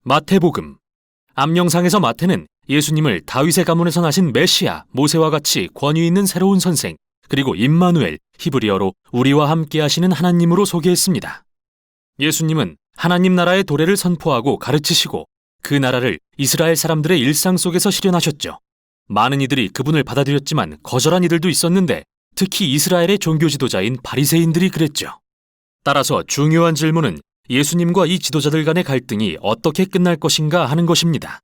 마태복음. 암영상에서 마태는 예수님을 다윗의 가문에서 나신 메시아, 모세와 같이 권위 있는 새로운 선생, 그리고 임마누엘, 히브리어로 우리와 함께 하시는 하나님으로 소개했습니다. 예수님은 하나님 나라의 도래를 선포하고 가르치시고 그 나라를 이스라엘 사람들의 일상 속에서 실현하셨죠. 많은 이들이 그분을 받아들였지만 거절한 이들도 있었는데 특히 이스라엘의 종교 지도자인 바리새인들이 그랬죠. 따라서 중요한 질문은 예수님과 이 지도자들 간의 갈등이 어떻게 끝날 것인가 하는 것입니다.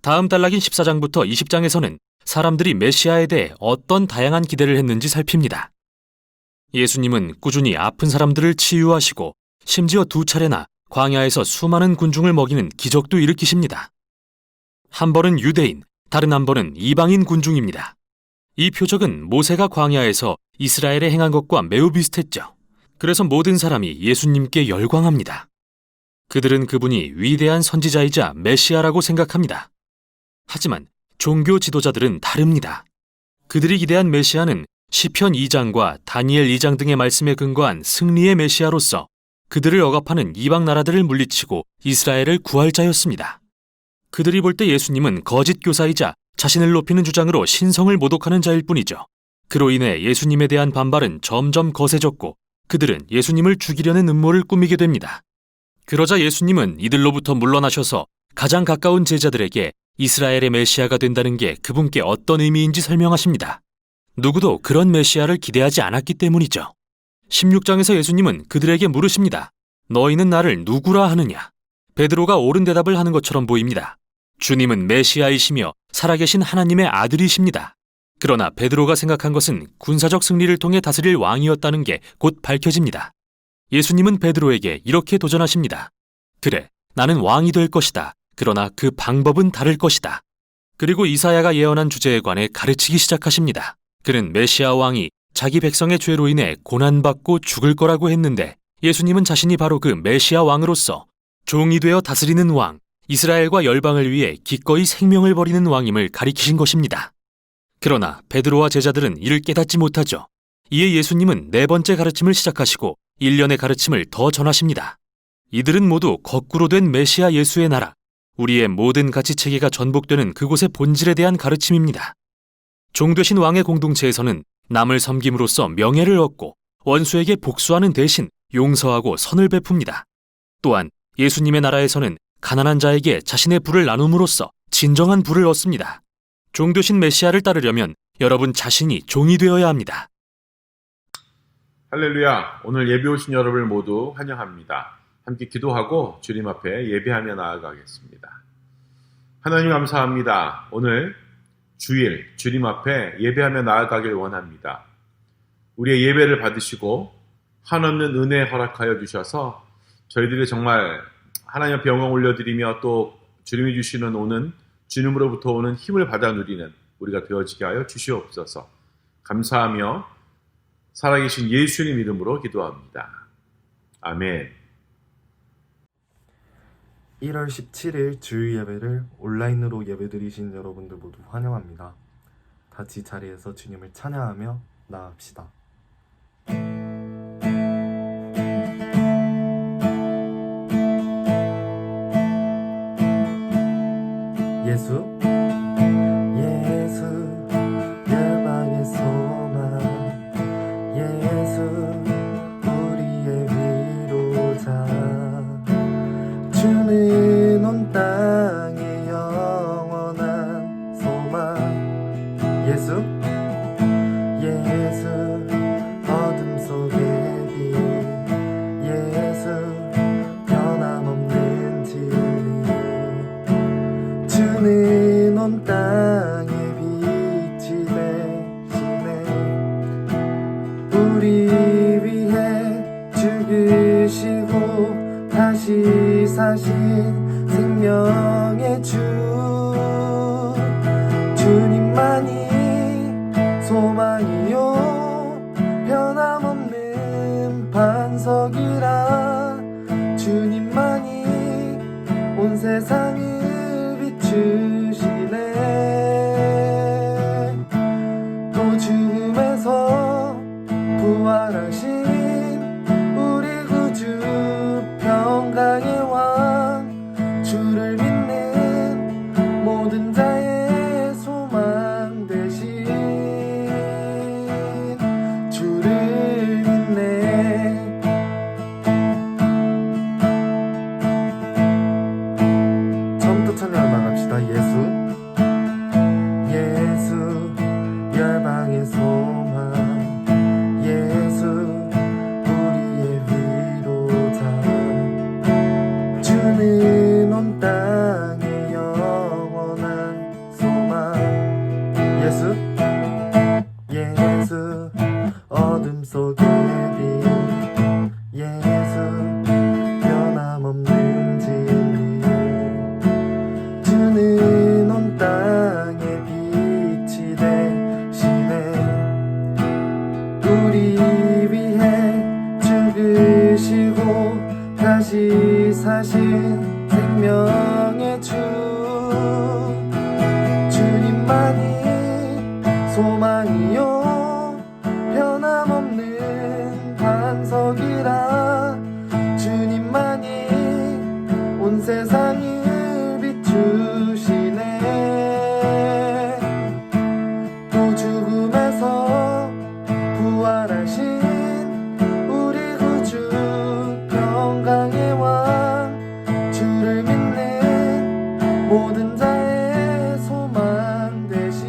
다음 단락인 14장부터 20장에서는 사람들이 메시아에 대해 어떤 다양한 기대를 했는지 살핍니다. 예수님은 꾸준히 아픈 사람들을 치유하시고 심지어 2차례나 광야에서 수많은 군중을 먹이는 기적도 일으키십니다. 한 번은 유대인, 다른 한 번은 이방인 군중입니다. 이 표적은 모세가 광야에서 이스라엘에 행한 것과 매우 비슷했죠. 그래서 모든 사람이 예수님께 열광합니다. 그들은 그분이 위대한 선지자이자 메시아라고 생각합니다. 하지만 종교 지도자들은 다릅니다. 그들이 기대한 메시아는 시편 2장과 다니엘 2장 등의 말씀에 근거한 승리의 메시아로서 그들을 억압하는 이방 나라들을 물리치고 이스라엘을 구할 자였습니다. 그들이 볼 때 예수님은 거짓 교사이자 자신을 높이는 주장으로 신성을 모독하는 자일 뿐이죠. 그로 인해 예수님에 대한 반발은 점점 거세졌고 그들은 예수님을 죽이려는 음모를 꾸미게 됩니다. 그러자 예수님은 이들로부터 물러나셔서 가장 가까운 제자들에게 이스라엘의 메시아가 된다는 게 그분께 어떤 의미인지 설명하십니다. 누구도 그런 메시아를 기대하지 않았기 때문이죠. 16장에서 예수님은 그들에게 물으십니다. 너희는 나를 누구라 하느냐? 베드로가 옳은 대답을 하는 것처럼 보입니다. 주님은 메시아이시며 살아계신 하나님의 아들이십니다. 그러나 베드로가 생각한 것은 군사적 승리를 통해 다스릴 왕이었다는 게 곧 밝혀집니다. 예수님은 베드로에게 이렇게 도전하십니다. 그래, 나는 왕이 될 것이다. 그러나 그 방법은 다를 것이다. 그리고 이사야가 예언한 주제에 관해 가르치기 시작하십니다. 그는 메시아 왕이 자기 백성의 죄로 인해 고난받고 죽을 거라고 했는데 예수님은 자신이 바로 그 메시아 왕으로서 종이 되어 다스리는 왕, 이스라엘과 열방을 위해 기꺼이 생명을 버리는 왕임을 가리키신 것입니다. 그러나 베드로와 제자들은 이를 깨닫지 못하죠. 이에 예수님은 4번째 가르침을 시작하시고 1년의 가르침을 더 전하십니다. 이들은 모두 거꾸로 된 메시아 예수의 나라, 우리의 모든 가치체계가 전복되는 그곳의 본질에 대한 가르침입니다. 종되신 왕의 공동체에서는 남을 섬김으로써 명예를 얻고 원수에게 복수하는 대신 용서하고 선을 베풉니다. 또한 예수님의 나라에서는 가난한 자에게 자신의 부를 나눔으로써 진정한 부를 얻습니다. 종되신 메시아를 따르려면 여러분 자신이 종이 되어야 합니다. 할렐루야! 오늘 예배 오신 여러분을 모두 환영합니다. 함께 기도하고 주님 앞에 예배하며 나아가겠습니다. 하나님 감사합니다. 오늘 주일 주님 앞에 예배하며 나아가길 원합니다. 우리의 예배를 받으시고 한없는 은혜 허락하여 주셔서 저희들이 정말 하나님 앞에 영광 올려드리며 또 주님이 주시는 주님으로부터 오는 힘을 받아 누리는 우리가 되어지게 하여 주시옵소서. 감사하며 살아계신 예수님 이름으로 기도합니다. 아멘. 1월 17일 주일 예배를 온라인으로 예배드리신 여러분들 모두 환영합니다. 같이 자리에서 주님을 찬양하며 나아갑시다. 예수 열방의 소망, 예수 우리의 위로자, 주는 온 땅의 영원한 소망. 예수 어둠 속의 빛, 예수 변함없는 진리, 주는 온 땅의 빛이 되시네. 우리 위해 죽으시고 다시 사신 생명의 주, 주님만이 소망이요 변함없는 반석이라. 주님만이 온 세상을 비추시네. 또 죽음에서 부활하신 우리 구주 평강의 왕, 주를 믿는 모든 자의 소망 되신 주를 믿네. 처음부터 찬양 나갑시다. 예수 열방의 소망, 예수 우리의 위로자, 주는 온 땅의 영원한 소망. 예수 어둠 속의 빛, 예수 변함없는 진리, 주는 온 땅의 빛이 되시네. 우리 위해 죽으시고 다시 사신 생명의 주, 주님만이 소망이요 변함없는 반석이라. 주님만이 온 세상을 비추시네. 또 죽음에서 부활하신 우리 구주 평강의 왕, 주를 믿는 모든 자의 소망 되신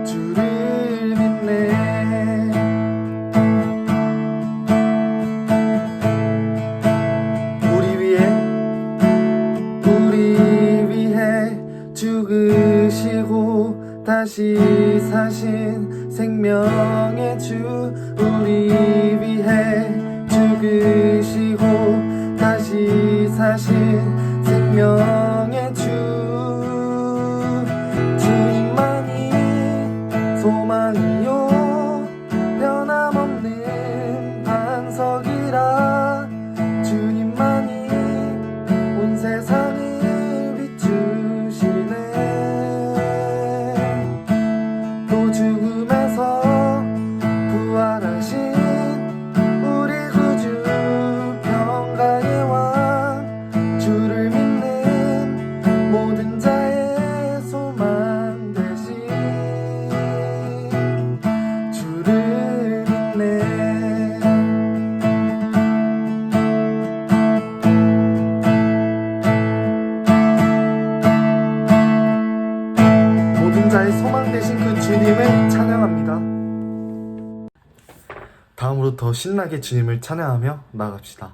주를 믿네. 우리 위해 죽으시고 다시 사신 생명의 주, 우리 위해 죽으시고 다시 사신 생명의 주, 주님만이 소망이요 변함없는 반석이라. 주님만이 온 세상을 비추시네. 또 죽음에서 부활하신 우리 구주 평강의 왕, 주를 믿는 모든 자의 소망 되신 주를 믿네. 모든 자의 소망 되신 그 주님을 찬양합니다. 다음으로 더 신나게 주님을 찬양하며 나아갑시다.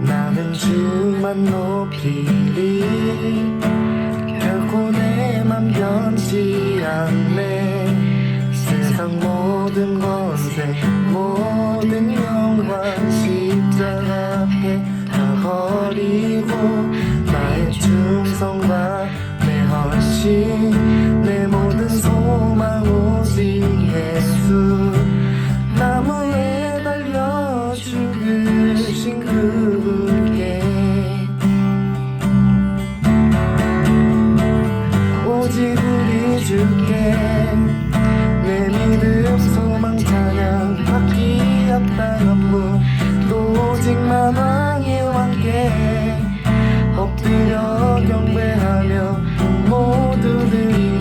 나는 주만 높이리, 결코 내 맘 변치 않네. 세상 모든 권세 모든 영광 십자가 앞에 다 버리고, 나의 충성과 내 헌신 내 모든 소망 오직 예수. 나무에 달려 죽으신 그분께 오직 우리 주께 내 믿음 소망 찬양 받기 합당한 분, 오직 만왕의 왕께 엎드려 경배하며 모두들이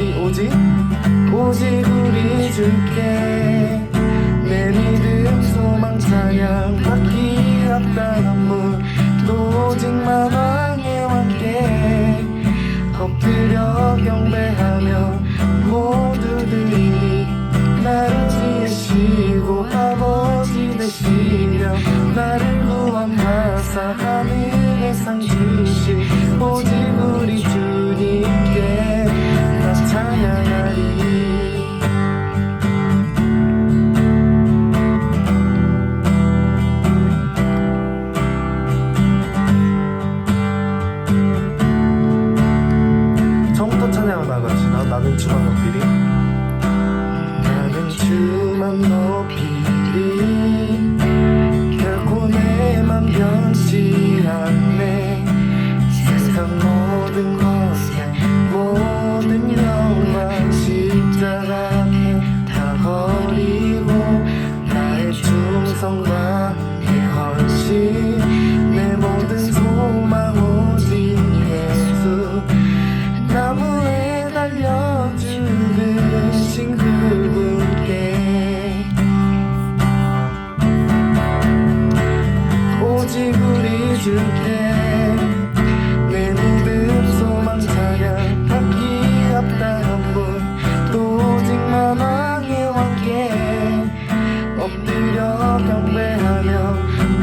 엎드려 경배하며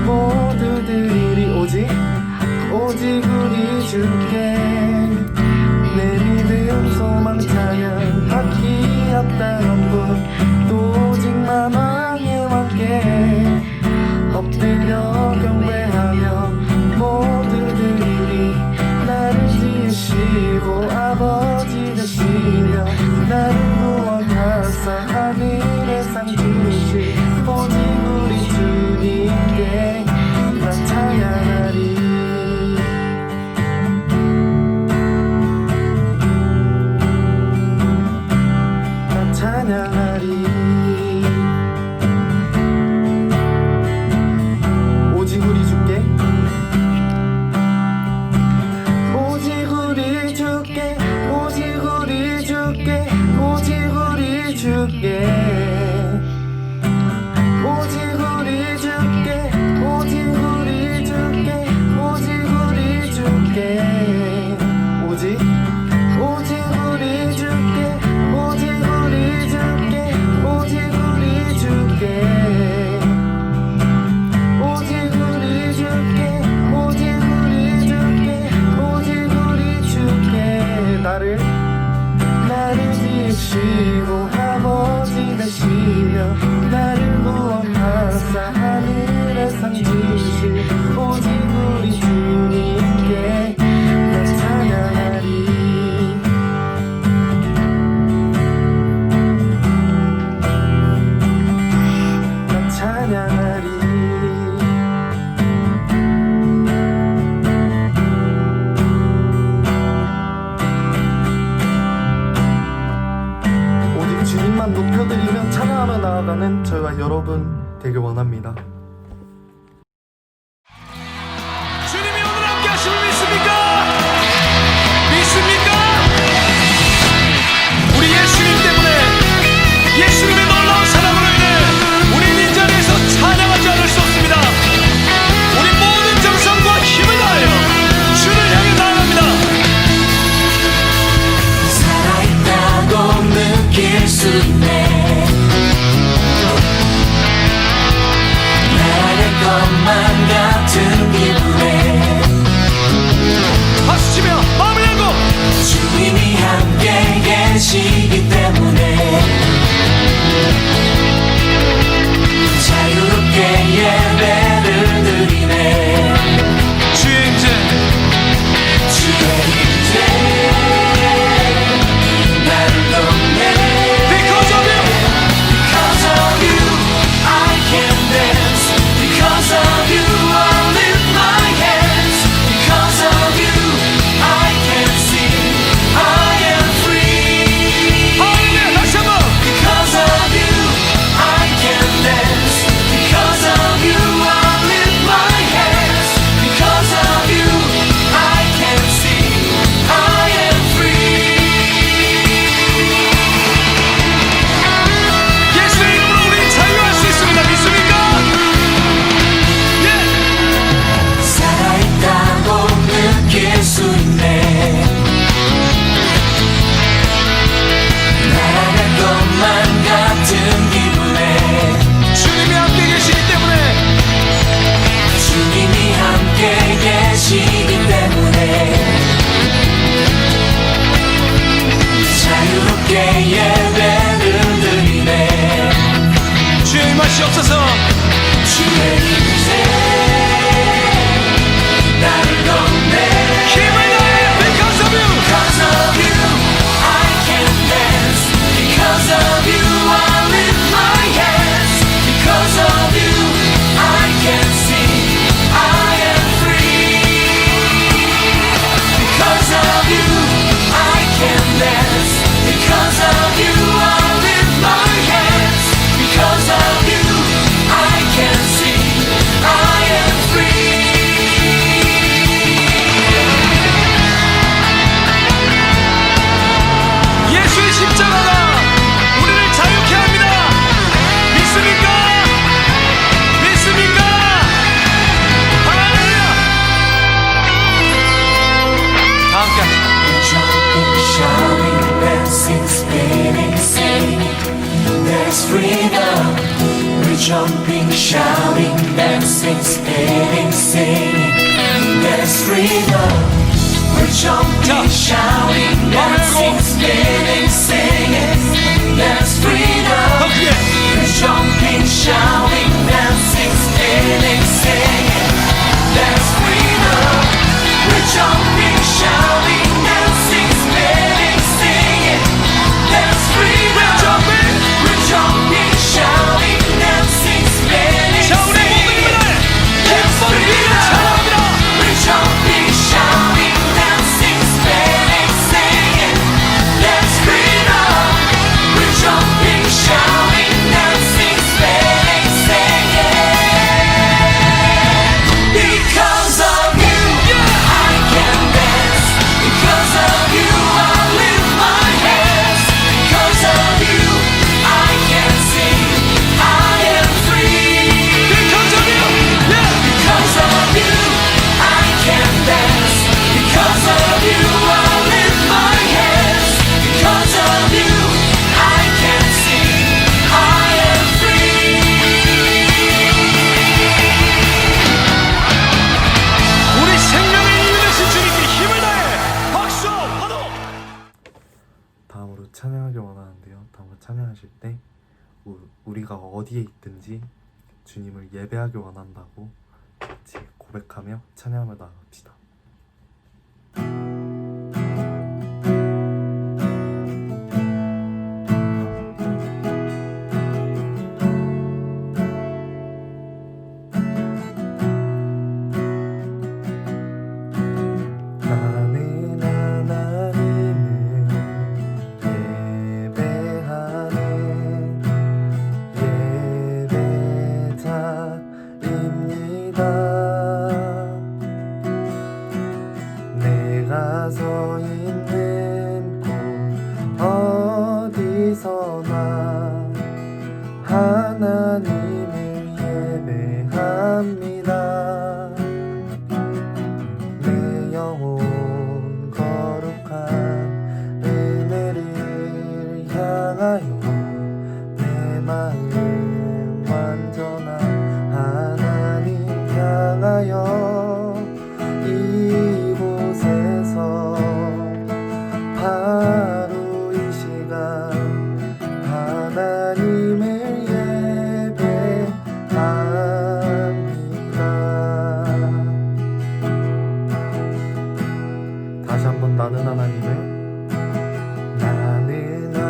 모두들이 오직 우리 주께 내 믿음 소망 찬양 바뀌었다는 분 또 오직 만왕의 왕께 엎드려 경배하며 모두들이 나를 지으시고 아버지 되시며 나를 구원하사 하늘의 상 주시 오직 우리 주님께 나 찬양하리. 나 찬양하리. 오직 우리 주께 오직 우리 주께 오직 우리 주께 오직 우리 주께 오직 우리 주께 오직 우리 주께 오직 우리 주께 오직 우리 주께 오직 우리 주께 오직 우리 주께 오직 우리 주께 오직 우리 주께 오직 우리 주께 나를 지으시고 아버지 되시며 나를 구원하사 하늘의 상 주시 오직 우리 주님께 나 찬양하리. 나 찬양하리. 오직 주님만 높여드리며 찬양하며 나아가는 저와 여러분 되길 원합니다. 주님이 오늘 함께 하심을 믿습니까? 믿습니까? 우리 예수님 때문에 예수님의 놀라운 사랑을 위해 우리는 이 자리에서 찬양하지 않을 수 없습니다. 우리 모든 정성과 힘을 다하여 주를 향해 나아갑니다. 살아있다고 느낄 수 있네. 날아갈 것만 같은 기분에 박수치며 마음을 열고 주님이 함께 계시기 때문에 자유롭게 예배를 드리네. 주의 임재 주의 임재 나를 돕네. Because of you Because of you, I can dance. Because of you, I lift my hands. Because of you, I can sing. I am free. 할렐루야 다시 한번 Because of you, I can dance. Because of you, I lift my hands. Because of you, I can sing. I am free. 예수의 이름으로 우리 자유할 수 있습니다. 믿습니까? 예! 살아있다고 느낄 수 있네. 날아갈 것만 같은 기분에 주님이 함께 계시기 때문에 주님이 함께 계시기 때문에 자유롭게 예배를 드리네. 주의 임하시 없어서 주의 임재 나를 돕네. 힘을 다해 Because of you Because of you, I can dance. Because of you, I lift my hands. Because of you, I can sing. I am free. Because of you, I can dance. Because of you, I lift my hands. Because of you, I can sing. I jumping, shouting, dancing, spinning, singing. There's freedom. We're jumping, shouting, dancing, spinning, singing. There's freedom. We're jumping, shouting, dancing, spinning, singing. There's freedom. We're jumping, shouting, dancing, spinning, singing. There's freedom. We're jumping, shouting, dancing, spinning, 자, 우리 모든 singing. 힘을 기쁜 이름 찬양합니다. We're jumping, shouting, dancing, spinning, singing. There's freedom. We're jumping, shouting, dancing, spinning, singing. Because of you, I can dance. Because of you, I lift my hands. Because of you, I can sing. I am free. Because of you, yeah. Because of you, I can dance. Because of you, I lift my hands. Because of you, I can sing. I am free. 우리 생명의 이유 되신 주님께 힘을 다해 박수 환호. 다음으로 찬양하길 원하는데요. 다음으로 찬양하실 때 우리가 어디에 있든지 주님을 예배하길 원한다고 같이 고백하며 찬양하며 나아갑시다. 나는 하나님을 예배하는 예배자입니다. 내가 서 있는 곳 어디서나 하나님을 예배합니다. 내 영혼 거룩한 은혜를 향하여 내 마음 완전한 하나님 향하여 이곳에서 바로 이 시간 하나님을 예배합니다. 다시 한번 나는 하나님을 예배하는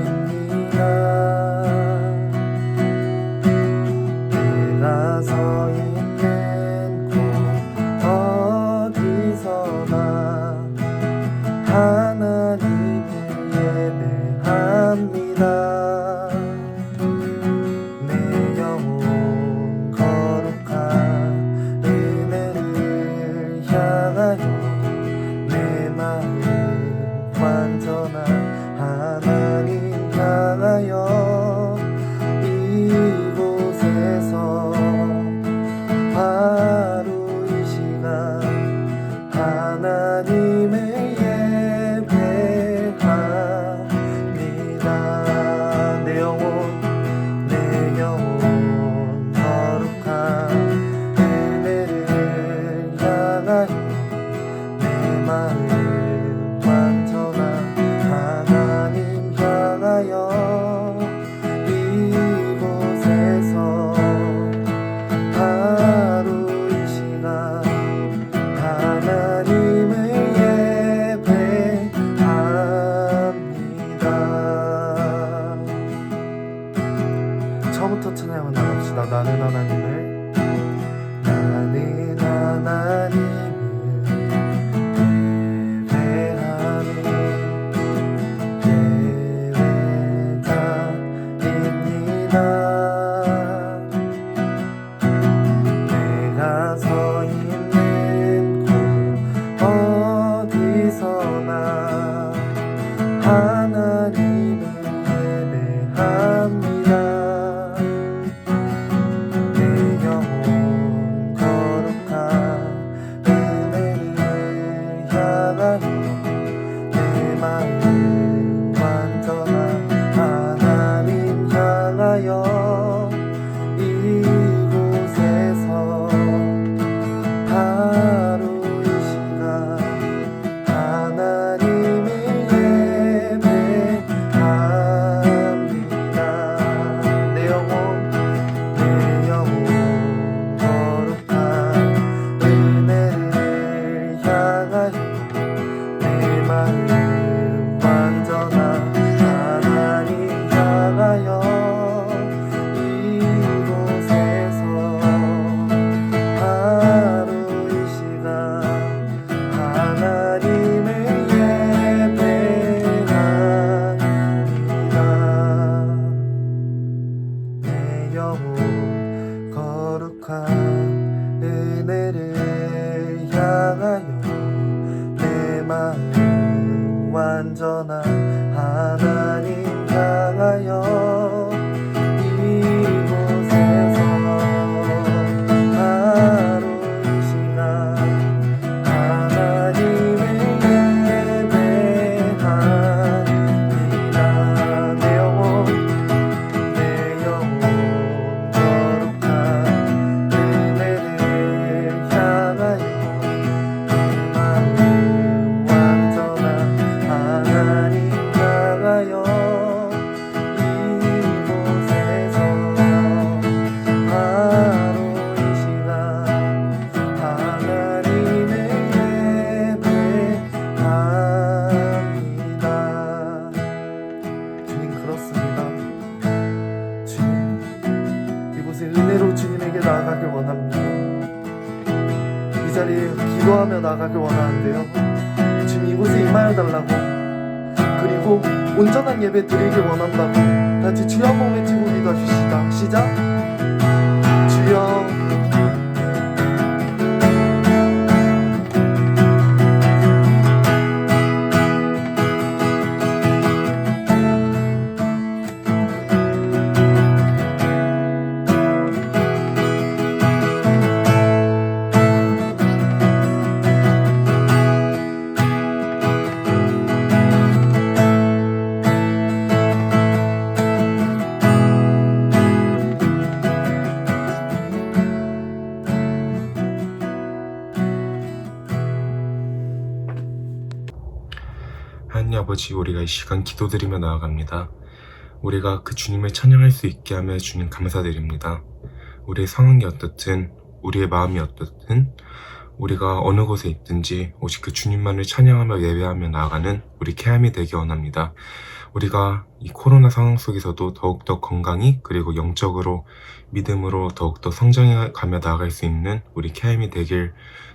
예배자입니다. 내가 서 있는 곳 어디서나 하나님을 예배합니다. 내 영혼 거룩한 은혜를 향하여 내 마음 완전한 하나님 향하여 이곳에서 바로 이 시간 하나님을 예배합니다. 내 영혼 거룩한 은혜를 향하여 내 마음 완전한 하나님 향하여 이곳에서 바로 이 시간 하나님을 향하여 내 마음 완전한 하나님 향하여 이곳에서 하루 이 시간 하나님을 예배합니다. 내 영혼 거룩한 은혜를 향하여 내 마음 완전한 하나님 향하여 이곳에서 하루 이 시간 하나님을 예배합니다. 내 영혼 거룩한 은혜를 향하여 내 마음 완전한 하나님 향하여 이곳에서 하루 이 시간 하나님을 예배합니다. 내 영혼 거룩한 은혜를 향하여 내 마음 완전한 하나님 향하여 이곳에서 하루 이 시간 하나님을 예배합니다. 주님 그렇습니다. 주님 이곳에 은혜로 주님에게 나아가길 원합니다. 이 자리에 기도하며 나아가길 원하는데요. 주님 이곳에 임하여 달라고 그리고 온전한 예배 드리길 원한다고 같이 주여 한번 외치고 기도하십시다. 시작. 주여 하나님 아버지, 우리가 이 시간 기도드리며 나아갑니다. 우리가 그 주님을 찬양할 수 있게 하며 주님 감사드립니다. 우리의 상황이 어떻든, 우리의 마음이 어떻든, 우리가 어느 곳에 있든지 오직 그 주님만을 찬양하며 예배하며 나아가는 우리 케암이 되기 원합니다. 우리가 이 코로나 상황 속에서도 더욱더 건강히 그리고 영적으로 믿음으로 더욱더 성장해 가며 나아갈 수 있는 우리 케암이 되길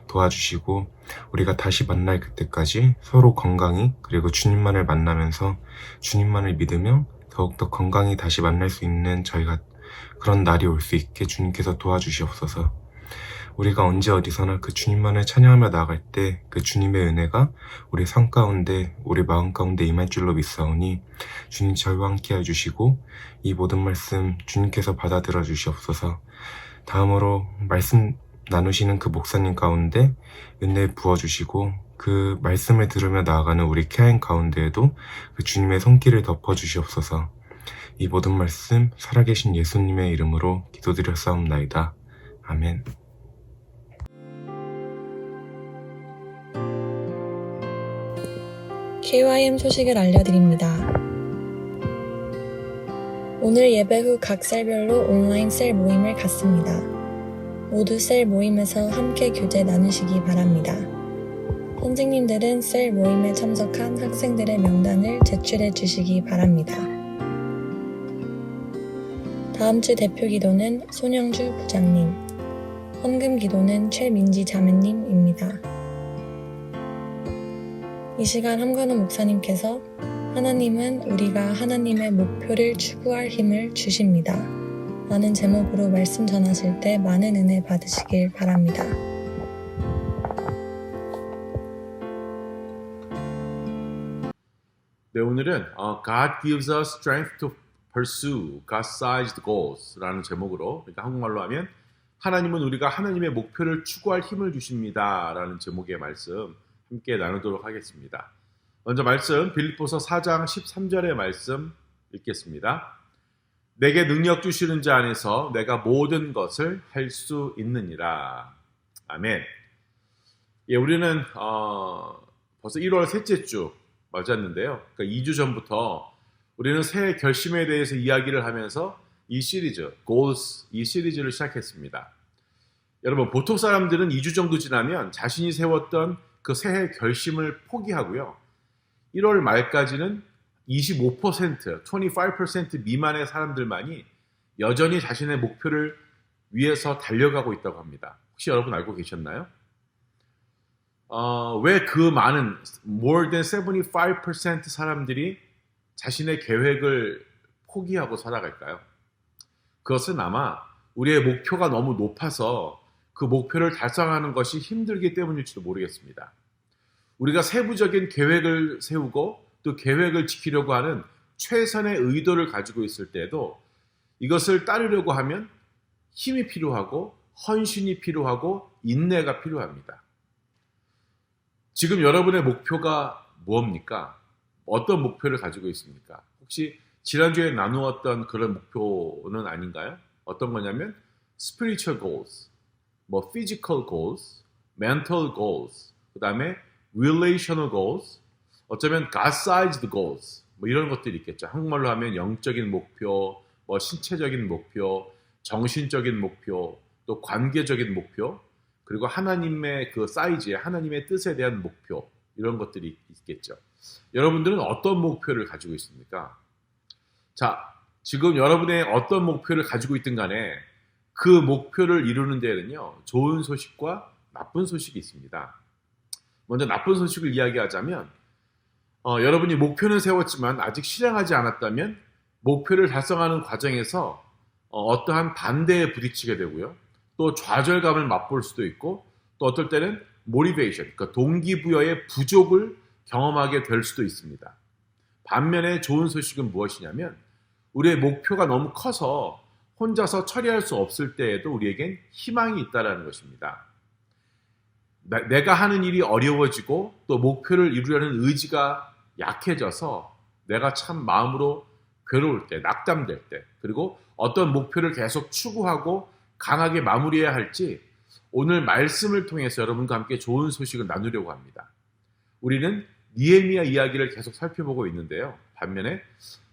도와주시고, 우리가 다시 만날 그때까지 서로 건강히 그리고 주님만을 만나면서 주님만을 믿으며 더욱더 건강히 다시 만날 수 있는 저희가 그런 날이 올 수 있게 주님께서 도와주시옵소서. 우리가 언제 어디서나 그 주님만을 찬양하며 나아갈 때 그 주님의 은혜가 우리 삶 가운데 우리 마음 가운데 임할 줄로 믿사오니 주님 저희와 함께 해주시고 이 모든 말씀 주님께서 받아들여 주시옵소서. 다음으로 말씀 나누시는 그 목사님 가운데 은혜 부어주시고 그 말씀을 들으며 나아가는 우리 케아인 가운데에도 그 주님의 손길을 덮어주시옵소서. 이 모든 말씀 살아계신 예수님의 이름으로 기도드렸사옵나이다. 아멘. KYM 소식을 알려드립니다. 오늘 예배 후 각 셀별로 온라인 셀 모임을 갖습니다. 모두 셀 모임에서 함께 교제 나누시기 바랍니다. 선생님들은 셀 모임에 참석한 학생들의 명단을 제출해 주시기 바랍니다. 다음 주 대표 기도는 손영주 부장님, 헌금 기도는 최민지 자매님입니다. 이 시간 함관우 목사님께서 하나님은 우리가 하나님의 목표를 추구할 힘을 주십니다. 라는 제목으로 말씀 전하실 때 많은 은혜 받으시길 바랍니다. 네, 오늘은 God gives us strength to pursue God-sized goals 라는 제목으로, 그러니까 한국말로 하면 하나님은 우리가 하나님의 목표를 추구할 힘을 주십니다 라는 제목의 말씀 함께 나누도록 하겠습니다. 먼저 말씀 빌립보서 4장 13절의 말씀 읽겠습니다. 내게 능력 주시는 자 안에서 내가 모든 것을 할 수 있느니라. 아멘. 예, 우리는 벌써 1월 셋째 주 맞았는데요. 그러니까 2주 전부터 우리는 새해 결심에 대해서 이야기를 하면서 이 시리즈, Goals, 이 시리즈를 시작했습니다. 여러분, 보통 사람들은 2주 정도 지나면 자신이 세웠던 그 새해 결심을 포기하고요. 1월 말까지는 25% 미만의 사람들만이 여전히 자신의 목표를 위해서 달려가고 있다고 합니다. 혹시 여러분 알고 계셨나요? 왜 그 많은 more than 75% 사람들이 자신의 계획을 포기하고 살아갈까요? 그것은 아마 우리의 목표가 너무 높아서 그 목표를 달성하는 것이 힘들기 때문일지도 모르겠습니다. 우리가 세부적인 계획을 세우고 또 계획을 지키려고 하는 최선의 의도를 가지고 있을 때에도 이것을 따르려고 하면 힘이 필요하고 헌신이 필요하고 인내가 필요합니다. 지금 여러분의 목표가 무엇입니까? 어떤 목표를 가지고 있습니까? 혹시 지난주에 나누었던 그런 목표는 아닌가요? 어떤 거냐면 spiritual goals, 뭐 physical goals, mental goals, 그 다음에 relational goals, 어쩌면 God-sized goals, 뭐 이런 것들이 있겠죠. 한국말로 하면 영적인 목표, 뭐 신체적인 목표, 정신적인 목표, 또 관계적인 목표, 그리고 하나님의 그 사이즈에 하나님의 뜻에 대한 목표, 이런 것들이 있겠죠. 여러분들은 어떤 목표를 가지고 있습니까? 자, 지금 여러분의 어떤 목표를 가지고 있든 간에 그 목표를 이루는 데에는요, 좋은 소식과 나쁜 소식이 있습니다. 먼저 나쁜 소식을 이야기하자면 여러분이 목표는 세웠지만 아직 실행하지 않았다면 목표를 달성하는 과정에서 어떠한 반대에 부딪히게 되고요. 또 좌절감을 맛볼 수도 있고 또 어떨 때는 motivation, 그러니까 동기부여의 부족을 경험하게 될 수도 있습니다. 반면에 좋은 소식은 무엇이냐면 우리의 목표가 너무 커서 혼자서 처리할 수 없을 때에도 우리에겐 희망이 있다는 것입니다. 내가 하는 일이 어려워지고 또 목표를 이루려는 의지가 약해져서 내가 참 마음으로 괴로울 때, 낙담될 때, 그리고 어떤 목표를 계속 추구하고 강하게 마무리해야 할지 오늘 말씀을 통해서 여러분과 함께 좋은 소식을 나누려고 합니다. 우리는 느헤미야 이야기를 계속 살펴보고 있는데요. 반면에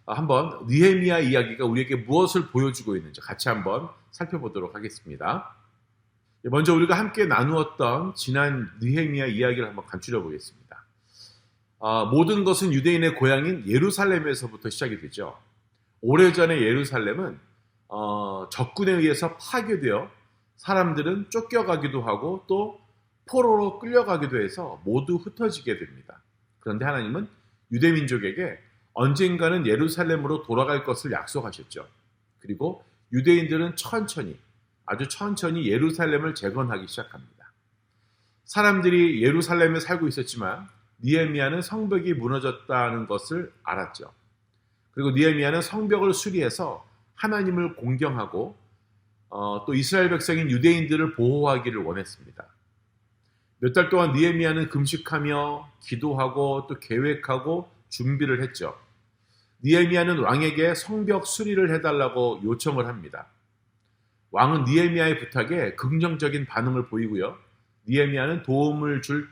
한번 느헤미야 이야기가 우리에게 무엇을 보여주고 있는지 같이 한번 살펴보도록 하겠습니다. 먼저 우리가 함께 나누었던 지난 느헤미야 이야기를 한번 간추려 보겠습니다. 모든 것은 유대인의 고향인 예루살렘에서부터 시작이 되죠. 오래전에 예루살렘은 적군에 의해서 파괴되어 사람들은 쫓겨가기도 하고 또 포로로 끌려가기도 해서 모두 흩어지게 됩니다. 그런데 하나님은 유대민족에게 언젠가는 예루살렘으로 돌아갈 것을 약속하셨죠. 그리고 유대인들은 아주 천천히 예루살렘을 재건하기 시작합니다. 사람들이 예루살렘에 살고 있었지만 느헤미야는 성벽이 무너졌다는 것을 알았죠. 그리고 느헤미야는 성벽을 수리해서 하나님을 공경하고 또 이스라엘 백성인 유대인들을 보호하기를 원했습니다. 몇 달 동안 느헤미야는 금식하며 기도하고 또 계획하고 준비를 했죠. 느헤미야는 왕에게 성벽 수리를 해달라고 요청을 합니다. 왕은 느헤미야의 부탁에 긍정적인 반응을 보이고요. 느헤미야는 도움을 줄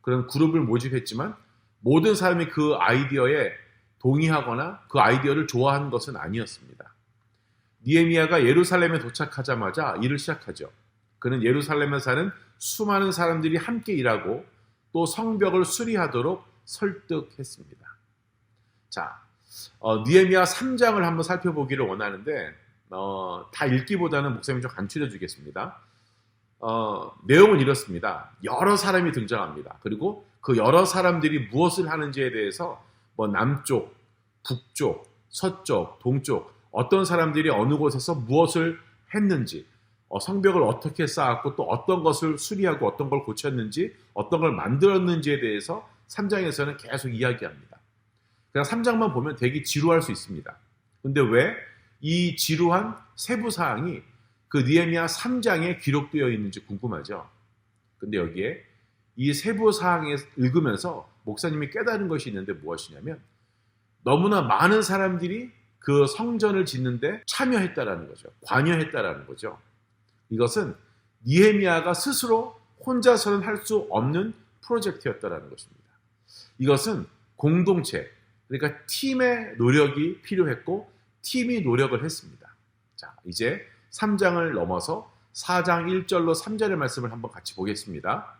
그런 그룹을 모집했지만 모든 사람이 그 아이디어에 동의하거나 그 아이디어를 좋아하는 것은 아니었습니다. 느헤미야가 예루살렘에 도착하자마자 일을 시작하죠. 그는 예루살렘에 사는 수많은 사람들이 함께 일하고 또 성벽을 수리하도록 설득했습니다. 자, 느헤미야 3장을 한번 살펴보기를 원하는데 다 읽기보다는 목사님이 좀 간추려 주겠습니다. 내용은 이렇습니다. 여러 사람이 등장합니다. 그리고 그 여러 사람들이 무엇을 하는지에 대해서 뭐 남쪽, 북쪽, 서쪽, 동쪽 어떤 사람들이 어느 곳에서 무엇을 했는지 성벽을 어떻게 쌓았고 또 어떤 것을 수리하고 어떤 걸 고쳤는지 어떤 걸 만들었는지에 대해서 3장에서는 계속 이야기합니다. 그냥 3장만 보면 되게 지루할 수 있습니다. 근데 왜 이 지루한 세부 사항이 그 느헤미야 3장에 기록되어 있는지 궁금하죠. 근데 여기에 이 세부 사항에 읽으면서 목사님이 깨달은 것이 있는데 무엇이냐면 너무나 많은 사람들이 그 성전을 짓는데 참여했다라는 거죠. 관여했다라는 거죠. 이것은 느헤미야가 스스로 혼자서는 할 수 없는 프로젝트였다라는 것입니다. 이것은 공동체, 그러니까 팀의 노력이 필요했고 팀이 노력을 했습니다. 자, 이제 3장을 넘어서 4장 1절로 3절의 말씀을 한번 같이 보겠습니다.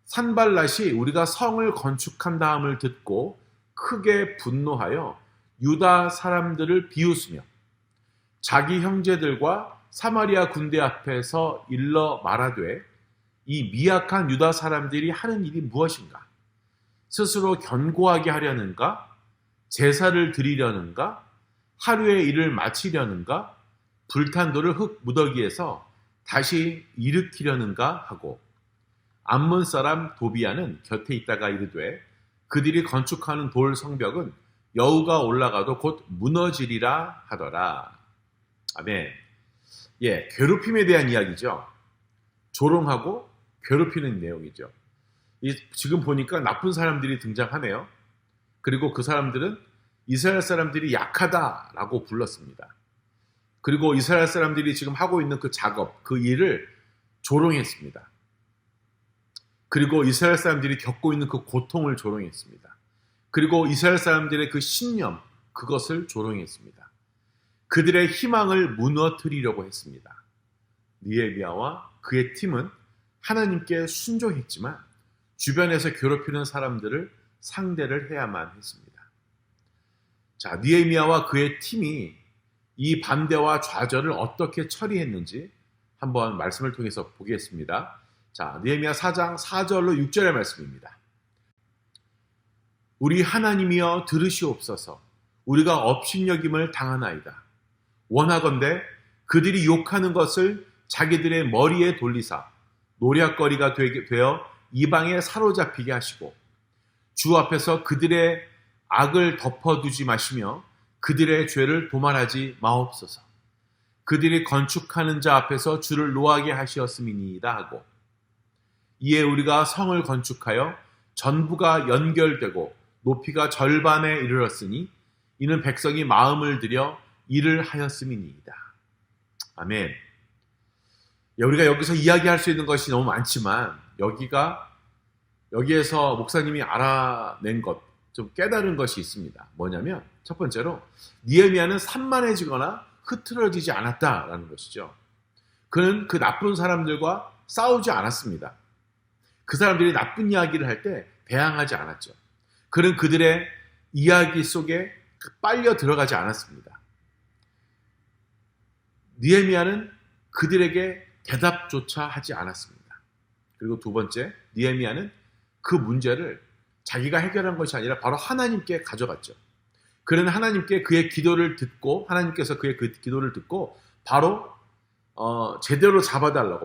산발랏이 우리가 성을 건축한 다음을 듣고 크게 분노하여 유다 사람들을 비웃으며 자기 형제들과 사마리아 군대 앞에서 일러 말하되 이 미약한 유다 사람들이 하는 일이 무엇인가? 스스로 견고하게 하려는가? 제사를 드리려는가? 하루의 일을 마치려는가? 불탄 돌을 흙 무더기에서 다시 일으키려는가 하고 암몬 사람 도비아는 곁에 있다가 이르되 그들이 건축하는 돌 성벽은 여우가 올라가도 곧 무너지리라 하더라. 아멘. 예, 괴롭힘에 대한 이야기죠. 조롱하고 괴롭히는 내용이죠. 지금 보니까 나쁜 사람들이 등장하네요. 그리고 그 사람들은 이스라엘 사람들이 약하다라고 불렀습니다. 그리고 이스라엘 사람들이 지금 하고 있는 그 작업, 그 일을 조롱했습니다. 그리고 이스라엘 사람들이 겪고 있는 그 고통을 조롱했습니다. 그리고 이스라엘 사람들의 그 신념, 그것을 조롱했습니다. 그들의 희망을 무너뜨리려고 했습니다. 느헤미야와 그의 팀은 하나님께 순종했지만 주변에서 괴롭히는 사람들을 상대를 해야만 했습니다. 자, 느헤미야와 그의 팀이 이 반대와 좌절을 어떻게 처리했는지 한번 말씀을 통해서 보겠습니다. 자, 느헤미야 4장 4절로 6절의 말씀입니다. 우리 하나님이여 들으시옵소서. 우리가 업신여김을 당하나이다. 원하건대 그들이 욕하는 것을 자기들의 머리에 돌리사 노략거리가 되어 이방에 사로잡히게 하시고 주 앞에서 그들의 악을 덮어두지 마시며 그들의 죄를 도말하지 마옵소서. 그들이 건축하는 자 앞에서 주를 노하게 하시었음이니이다 하고 이에 우리가 성을 건축하여 전부가 연결되고 높이가 절반에 이르렀으니 이는 백성이 마음을 들여 일을 하였음이니이다. 아멘. 우리가 여기서 이야기할 수 있는 것이 너무 많지만 여기에서 목사님이 알아낸 것, 좀 깨달은 것이 있습니다. 뭐냐면 첫 번째로 느헤미야는 산만해지거나 흐트러지지 않았다라는 것이죠. 그는 그 나쁜 사람들과 싸우지 않았습니다. 그 사람들이 나쁜 이야기를 할 때 대항하지 않았죠. 그는 그들의 이야기 속에 빨려 들어가지 않았습니다. 느헤미야는 그들에게 대답조차 하지 않았습니다. 그리고 두 번째, 느헤미야는 그 문제를 자기가 해결한 것이 아니라 바로 하나님께 가져갔죠. 그는 하나님께 그의 기도를 듣고 하나님께서 그의 그 기도를 듣고 바로 제대로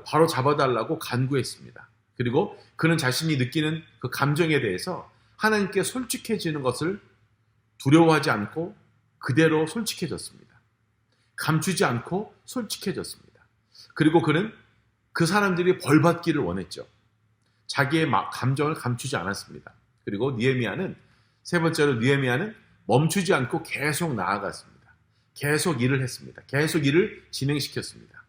바로 잡아달라고 간구했습니다. 그리고 그는 자신이 느끼는 그 감정에 대해서 하나님께 솔직해지는 것을 두려워하지 않고 그대로 솔직해졌습니다. 감추지 않고 솔직해졌습니다. 그리고 그는 그 사람들이 벌받기를 원했죠. 자기의 감정을 감추지 않았습니다. 그리고 느헤미야는 세 번째로 느헤미야는 멈추지 않고 계속 나아갔습니다. 계속 일을 했습니다. 계속 일을 진행시켰습니다.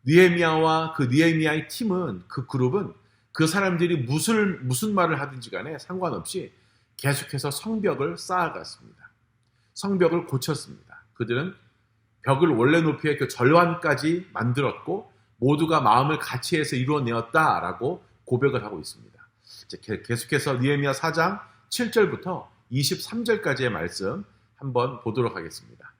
느헤미야와 그 느헤미야의 팀은 그 그룹은 그 사람들이 무슨 말을 하든지 간에 상관없이 계속해서 성벽을 쌓아갔습니다. 성벽을 고쳤습니다. 그들은 벽을 원래 높이의 그 절반까지 만들었고 모두가 마음을 같이해서 이루어내었다라고 고백을 하고 있습니다. 계속해서 느헤미야 4장 7절부터 23절까지의 말씀 한번 보도록 하겠습니다.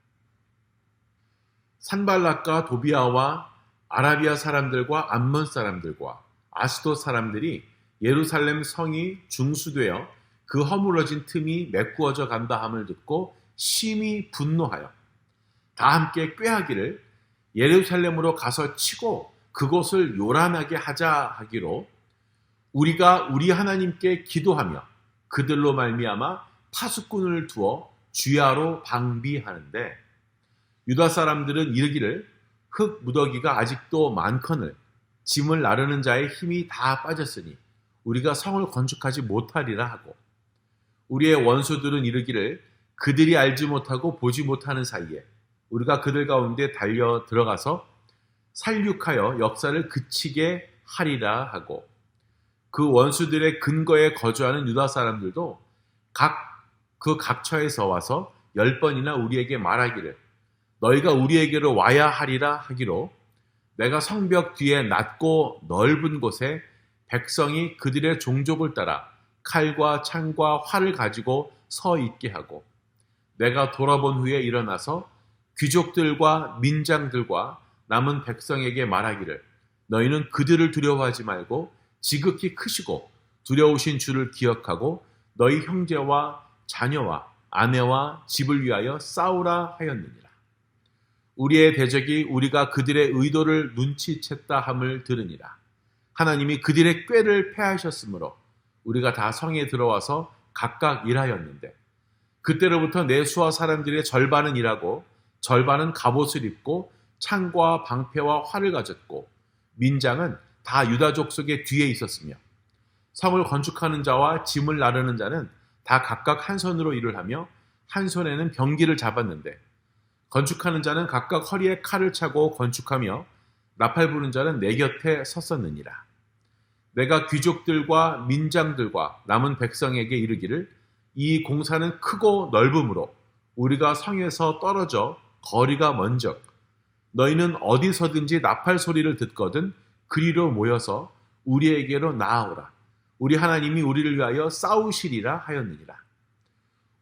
산발랏과 도비아와 아라비아 사람들과 암몬 사람들과 아스돗 사람들이 예루살렘 성이 중수되어 그 허물어진 틈이 메꾸어져 간다 함을 듣고 심히 분노하여 다 함께 꾀하기를 예루살렘으로 가서 치고 그곳을 요란하게 하자 하기로 우리가 우리 하나님께 기도하며 그들로 말미암아 파수꾼을 두어 주야로 방비하는데 유다 사람들은 이르기를 흙 무더기가 아직도 많거늘 짐을 나르는 자의 힘이 다 빠졌으니 우리가 성을 건축하지 못하리라 하고, 우리의 원수들은 이르기를 그들이 알지 못하고 보지 못하는 사이에 우리가 그들 가운데 달려 들어가서 살육하여 역사를 그치게 하리라 하고, 그 원수들의 근거에 거주하는 유다 사람들도 그 각처에서 와서 10번이나 우리에게 말하기를 너희가 우리에게로 와야 하리라 하기로, 내가 성벽 뒤에 낮고 넓은 곳에 백성이 그들의 종족을 따라 칼과 창과 활을 가지고 서 있게 하고, 내가 돌아본 후에 일어나서 귀족들과 민장들과 남은 백성에게 말하기를 너희는 그들을 두려워하지 말고 지극히 크시고 두려우신 주를 기억하고 너희 형제와 자녀와 아내와 집을 위하여 싸우라 하였느니라. 우리의 대적이 우리가 그들의 의도를 눈치챘다 함을 들으니라. 하나님이 그들의 꾀를 패하셨으므로 우리가 다 성에 들어와서 각각 일하였는데, 그때로부터 내 수하 사람들의 절반은 일하고 절반은 갑옷을 입고 창과 방패와 활을 가졌고, 민장은 다 유다족 속의 뒤에 있었으며, 성을 건축하는 자와 짐을 나르는 자는 다 각각 한 손으로 일을 하며 한 손에는 병기를 잡았는데, 건축하는 자는 각각 허리에 칼을 차고 건축하며 나팔 부는 자는 내 곁에 섰었느니라. 내가 귀족들과 민장들과 남은 백성에게 이르기를 이 공사는 크고 넓음으로 우리가 성에서 떨어져 거리가 먼적, 너희는 어디서든지 나팔 소리를 듣거든 그리로 모여서 우리에게로 나아오라. 우리 하나님이 우리를 위하여 싸우시리라 하였느니라.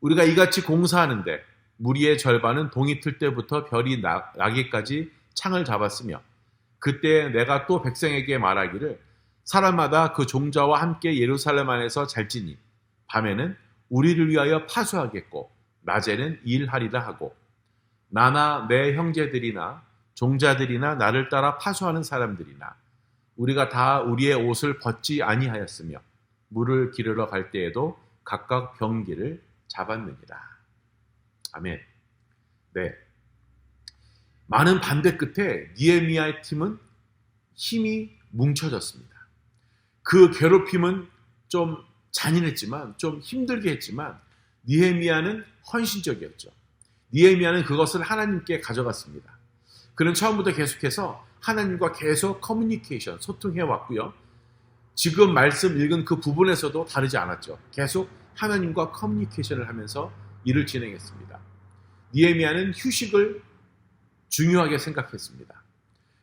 우리가 이같이 공사하는데 무리의 절반은 동이 틀 때부터 별이 나기까지 창을 잡았으며, 그때 내가 또 백성에게 말하기를 사람마다 그 종자와 함께 예루살렘 안에서 잘지니 밤에는 우리를 위하여 파수하겠고 낮에는 일하리라 하고, 나나 내 형제들이나 종자들이나 나를 따라 파수하는 사람들이나 우리가 다 우리의 옷을 벗지 아니하였으며 물을 기르러 갈 때에도 각각 병기를 잡았느니라. 아멘. 네. 많은 반대 끝에 느헤미야의 팀은 힘이 뭉쳐졌습니다. 그 괴롭힘은 좀 잔인했지만, 좀 힘들게 했지만 느헤미야는 헌신적이었죠. 느헤미야는 그것을 하나님께 가져갔습니다. 그는 처음부터 계속해서 하나님과 계속 커뮤니케이션, 소통해 왔고요. 지금 말씀 읽은 그 부분에서도 다르지 않았죠. 계속 하나님과 커뮤니케이션을 하면서 일을 진행했습니다. 느헤미야는 휴식을 중요하게 생각했습니다.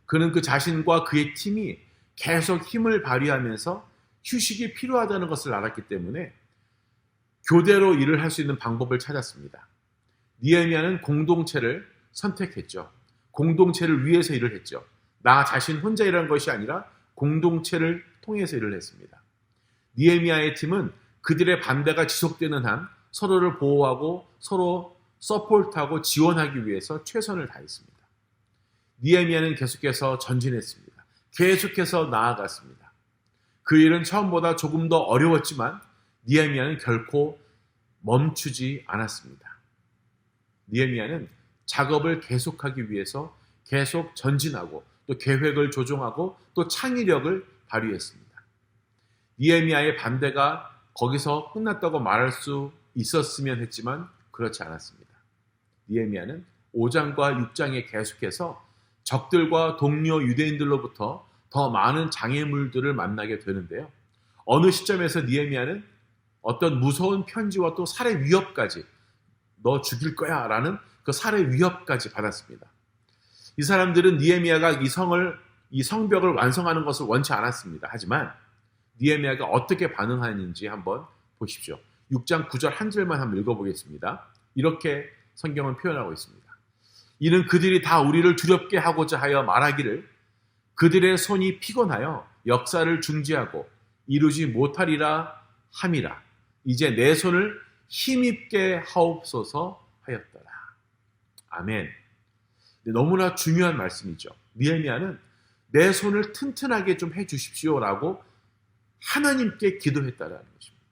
그는 그 자신과 그의 팀이 계속 힘을 발휘하면서 휴식이 필요하다는 것을 알았기 때문에 교대로 일을 할 수 있는 방법을 찾았습니다. 느헤미야는 공동체를 선택했죠. 공동체를 위해서 일을 했죠. 나 자신 혼자 일한 것이 아니라 공동체를 통해서 일을 했습니다. 느헤미야의 팀은 그들의 반대가 지속되는 한 서로를 보호하고 서로 서포트하고 지원하기 위해서 최선을 다했습니다. 느헤미야는 계속해서 전진했습니다. 계속해서 나아갔습니다. 그 일은 처음보다 조금 더 어려웠지만 느헤미야는 결코 멈추지 않았습니다. 느헤미야는 작업을 계속하기 위해서 계속 전진하고 또 계획을 조정하고 또 창의력을 발휘했습니다. 느헤미야의 반대가 거기서 끝났다고 말할 수 있었으면 했지만 그렇지 않았습니다. 느헤미야는 5장과 6장에 계속해서 적들과 동료 유대인들로부터 더 많은 장애물들을 만나게 되는데요. 어느 시점에서 느헤미야는 어떤 무서운 편지와 또 살해 위협까지, 너 죽일 거야 라는 그 살해 위협까지 받았습니다. 이 사람들은 느헤미야가 이 성벽을 완성하는 것을 원치 않았습니다. 하지만 느헤미야가 어떻게 반응하는지 한번 보십시오. 6장 9절 한 절만 한번 읽어보겠습니다. 이렇게 성경은 표현하고 있습니다. 이는 그들이 다 우리를 두렵게 하고자 하여 말하기를 그들의 손이 피곤하여 역사를 중지하고 이루지 못하리라 함이라. 이제 내 손을 힘입게 하옵소서 하였더라. 아멘. 너무나 중요한 말씀이죠. 느헤미야는 내 손을 튼튼하게 좀 해주십시오라고 하나님께 기도했다라는 것입니다.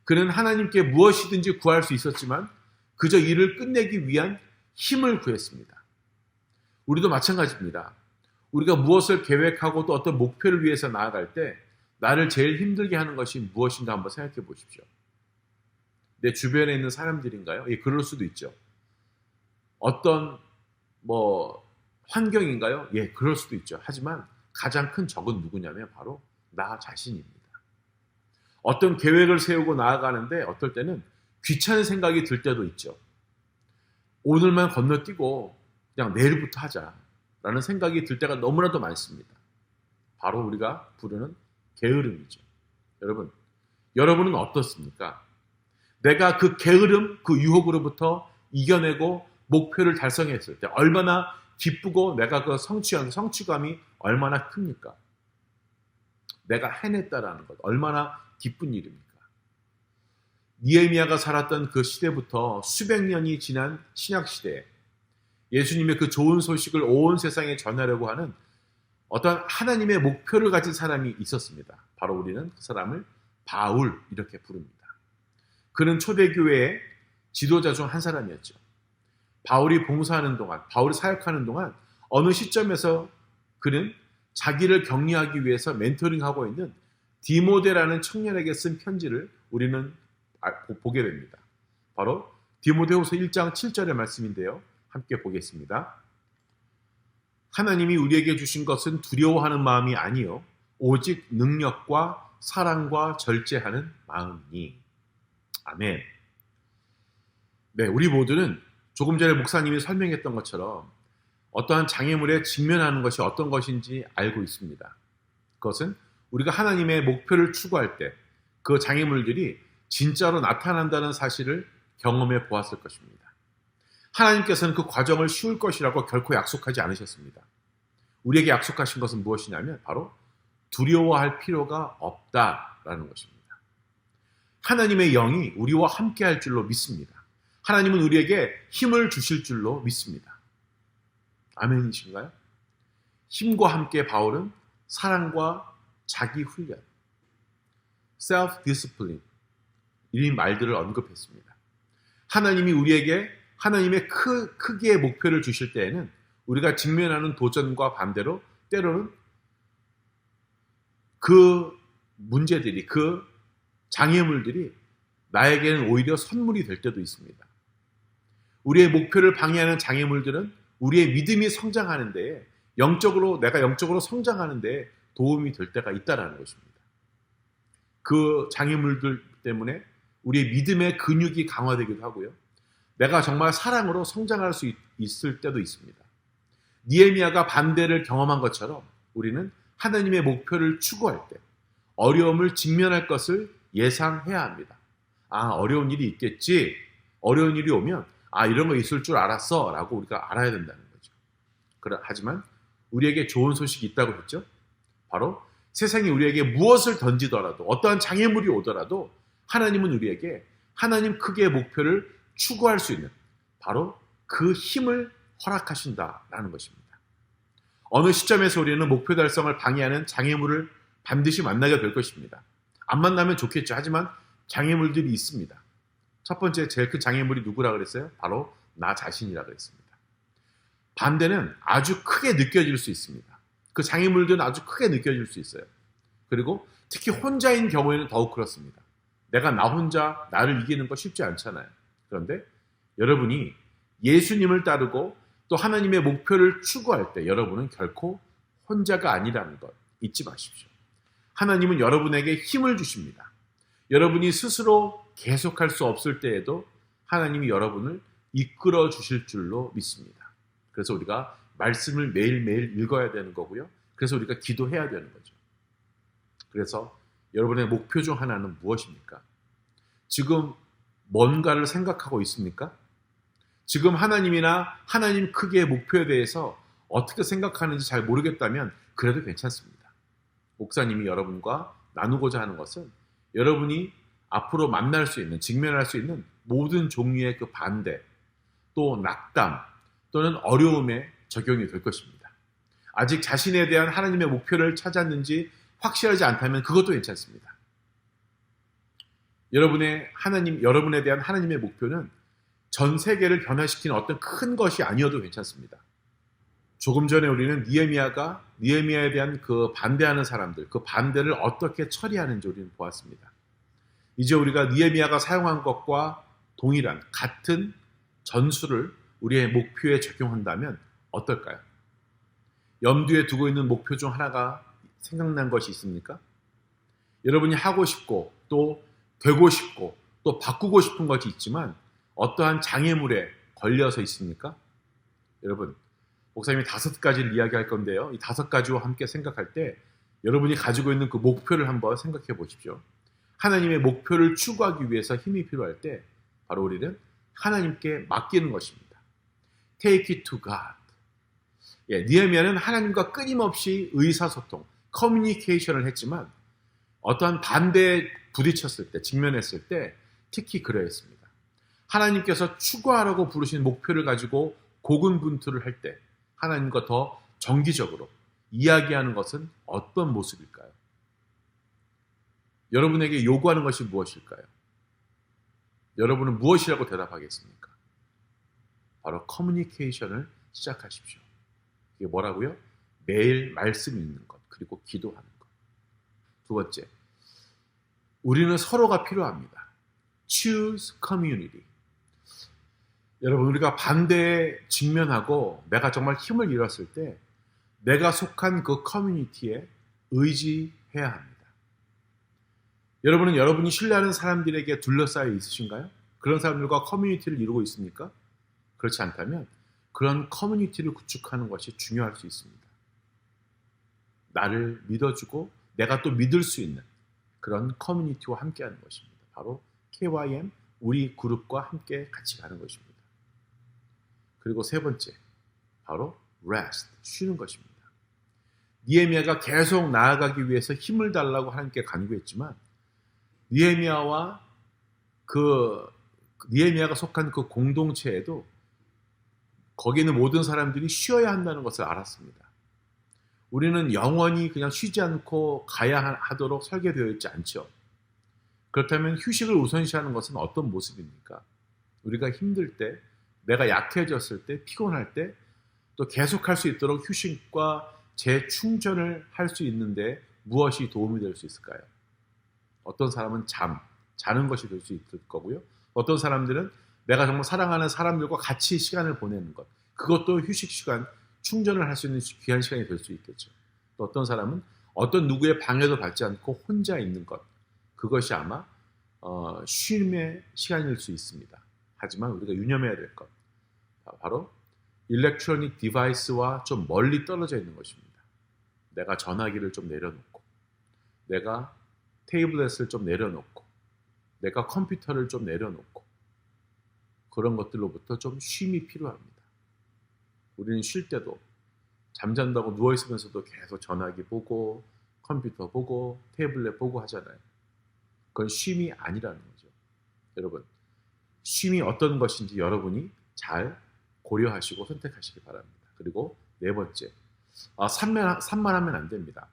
그는 하나님께 무엇이든지 구할 수 있었지만 그저 일을 끝내기 위한 힘을 구했습니다. 우리도 마찬가지입니다. 우리가 무엇을 계획하고 또 어떤 목표를 위해서 나아갈 때 나를 제일 힘들게 하는 것이 무엇인가 한번 생각해 보십시오. 내 주변에 있는 사람들인가요? 예, 그럴 수도 있죠. 어떤 환경인가요? 예, 그럴 수도 있죠. 하지만 가장 큰 적은 누구냐면 바로 나 자신입니다. 어떤 계획을 세우고 나아가는데 어떨 때는 귀찮은 생각이 들 때도 있죠. 오늘만 건너뛰고 그냥 내일부터 하자라는 생각이 들 때가 너무나도 많습니다. 바로 우리가 부르는 게으름이죠. 여러분은 어떻습니까? 내가 그 게으름, 그 유혹으로부터 이겨내고 목표를 달성했을 때 얼마나 기쁘고 내가 그 성취감이 얼마나 큽니까? 내가 해냈다라는 것 얼마나 기쁜 일입니까? 니에미야가 살았던 그 시대부터 수백 년이 지난 신약 시대에 예수님의 그 좋은 소식을 온 세상에 전하려고 하는 어떤 하나님의 목표를 가진 사람이 있었습니다. 바로 우리는 그 사람을 바울 이렇게 부릅니다. 그는 초대교회의 지도자 중 한 사람이었죠. 바울이 봉사하는 동안, 바울이 사역하는 동안 어느 시점에서 그는 자기를 격려하기 위해서 멘토링하고 있는 디모데라는 청년에게 쓴 편지를 우리는 보게 됩니다. 바로 디모데후서 1장 7절의 말씀인데요. 함께 보겠습니다. 하나님이 우리에게 주신 것은 두려워하는 마음이 아니요 오직 능력과 사랑과 절제하는 마음이니. 아멘. 네, 우리 모두는 조금 전에 목사님이 설명했던 것처럼 어떠한 장애물에 직면하는 것이 어떤 것인지 알고 있습니다. 그것은 우리가 하나님의 목표를 추구할 때 그 장애물들이 진짜로 나타난다는 사실을 경험해 보았을 것입니다. 하나님께서는 그 과정을 쉬울 것이라고 결코 약속하지 않으셨습니다. 우리에게 약속하신 것은 무엇이냐면 바로 두려워할 필요가 없다라는 것입니다. 하나님의 영이 우리와 함께 할 줄로 믿습니다. 하나님은 우리에게 힘을 주실 줄로 믿습니다. 아멘이신가요? 힘과 함께 바울은 사랑과 자기 훈련, self-discipline 이 말들을 언급했습니다. 하나님이 우리에게 하나님의 크기의 목표를 주실 때에는 우리가 직면하는 도전과 반대로 때로는 그 문제들이, 그 장애물들이 나에게는 오히려 선물이 될 때도 있습니다. 우리의 목표를 방해하는 장애물들은 우리의 믿음이 성장하는 데에 내가 영적으로 성장하는 데에 도움이 될 때가 있다는 것입니다. 그 장애물들 때문에 우리의 믿음의 근육이 강화되기도 하고요. 내가 정말 사랑으로 성장할 수 있을 때도 있습니다. 니에미야가 반대를 경험한 것처럼 우리는 하나님의 목표를 추구할 때 어려움을 직면할 것을 예상해야 합니다. 어려운 일이 있겠지. 어려운 일이 오면 이런 거 있을 줄 알았어 라고 우리가 알아야 된다는 거죠. 하지만 우리에게 좋은 소식이 있다고 했죠. 바로 세상이 우리에게 무엇을 던지더라도 어떠한 장애물이 오더라도 하나님은 우리에게 하나님 크기의 목표를 추구할 수 있는 바로 그 힘을 허락하신다라는 것입니다. 어느 시점에서 우리는 목표 달성을 방해하는 장애물을 반드시 만나게 될 것입니다. 안 만나면 좋겠죠. 하지만 장애물들이 있습니다. 첫 번째 제일 큰 장애물이 누구라 그랬어요? 바로 나 자신이라 그랬습니다. 반대는 아주 크게 느껴질 수 있습니다. 그 장애물들은 아주 크게 느껴질 수 있어요. 그리고 특히 혼자인 경우에는 더욱 그렇습니다. 내가 나 혼자 나를 이기는 거 쉽지 않잖아요. 그런데 여러분이 예수님을 따르고 또 하나님의 목표를 추구할 때 여러분은 결코 혼자가 아니라는 것 잊지 마십시오. 하나님은 여러분에게 힘을 주십니다. 여러분이 스스로 계속할 수 없을 때에도 하나님이 여러분을 이끌어 주실 줄로 믿습니다. 그래서 우리가 말씀을 매일매일 읽어야 되는 거고요. 그래서 우리가 기도해야 되는 거죠. 그래서 여러분의 목표 중 하나는 무엇입니까? 지금 뭔가를 생각하고 있습니까? 지금 하나님이나 하나님 크기의 목표에 대해서 어떻게 생각하는지 잘 모르겠다면 그래도 괜찮습니다. 목사님이 여러분과 나누고자 하는 것은 여러분이 앞으로 만날 수 있는, 직면할 수 있는 모든 종류의 그 반대, 또 낙담, 또는 어려움에 적용이 될 것입니다. 아직 자신에 대한 하나님의 목표를 찾았는지 확실하지 않다면 그것도 괜찮습니다. 여러분에 대한 하나님의 목표는 전 세계를 변화시키는 어떤 큰 것이 아니어도 괜찮습니다. 조금 전에 우리는 니에미야에 대한 그 반대하는 사람들, 그 반대를 어떻게 처리하는지 우리는 보았습니다. 이제 우리가 니에미야가 사용한 것과 동일한 같은 전술을 우리의 목표에 적용한다면 어떨까요? 염두에 두고 있는 목표 중 하나가 생각난 것이 있습니까? 여러분이 하고 싶고 또 되고 싶고 또 바꾸고 싶은 것이 있지만 어떠한 장애물에 걸려서 있습니까? 여러분, 목사님이 5가지를 이야기할 건데요. 이 5가지와 함께 생각할 때 여러분이 가지고 있는 그 목표를 한번 생각해 보십시오. 하나님의 목표를 추구하기 위해서 힘이 필요할 때 바로 우리는 하나님께 맡기는 것입니다. Take it to God. 니에미야는 하나님과 끊임없이 의사소통, 커뮤니케이션을 했지만 어떠한 반대에 부딪혔을 때, 직면했을 때 특히 그러했습니다. 하나님께서 추구하라고 부르신 목표를 가지고 고군분투를 할 때 하나님과 더 정기적으로 이야기하는 것은 어떤 모습일까요? 여러분에게 요구하는 것이 무엇일까요? 여러분은 무엇이라고 대답하겠습니까? 바로 커뮤니케이션을 시작하십시오. 이게 뭐라고요? 매일 말씀 읽는 것, 그리고 기도하는 것. 두 번째, 우리는 서로가 필요합니다. Choose community. 여러분, 우리가 반대에 직면하고 내가 정말 힘을 잃었을 때 내가 속한 그 커뮤니티에 의지해야 합니다. 여러분은 여러분이 신뢰하는 사람들에게 둘러싸여 있으신가요? 그런 사람들과 커뮤니티를 이루고 있습니까? 그렇지 않다면 그런 커뮤니티를 구축하는 것이 중요할 수 있습니다. 나를 믿어주고 내가 또 믿을 수 있는 그런 커뮤니티와 함께하는 것입니다. 바로 KYM, 우리 그룹과 함께 같이 가는 것입니다. 그리고 세 번째, 바로 rest, 쉬는 것입니다. 니에미야가 계속 나아가기 위해서 힘을 달라고 하나님께 간구했지만 니에미야가 속한 그 공동체에도 거기 있는 모든 사람들이 쉬어야 한다는 것을 알았습니다. 우리는 영원히 그냥 쉬지 않고 가야 하도록 설계되어 있지 않죠. 그렇다면 휴식을 우선시하는 것은 어떤 모습입니까? 우리가 힘들 때, 내가 약해졌을 때, 피곤할 때 또 계속할 수 있도록 휴식과 재충전을 할 수 있는데 무엇이 도움이 될 수 있을까요? 어떤 사람은 자는 것이 될 수 있을 거고요. 어떤 사람들은 내가 정말 사랑하는 사람들과 같이 시간을 보내는 것, 그것도 휴식 시간, 충전을 할 수 있는 귀한 시간이 될 수 있겠죠. 또 어떤 사람은 어떤 누구의 방해도 받지 않고 혼자 있는 것, 그것이 아마 쉼의 시간일 수 있습니다. 하지만 우리가 유념해야 될 것, 바로 일렉트로닉 디바이스와 좀 멀리 떨어져 있는 것입니다. 내가 전화기를 좀 내려놓고, 내가 태블릿을 좀 내려놓고, 내가 컴퓨터를 좀 내려놓고, 그런 것들로부터 좀 쉼이 필요합니다. 우리는 쉴 때도 잠잔다고 누워있으면서도 계속 전화기 보고 컴퓨터 보고 태블릿 보고 하잖아요. 그건 쉼이 아니라는 거죠. 여러분, 쉼이 어떤 것인지 여러분이 잘 고려하시고 선택하시기 바랍니다. 그리고 네 번째, 산만하면 안 됩니다.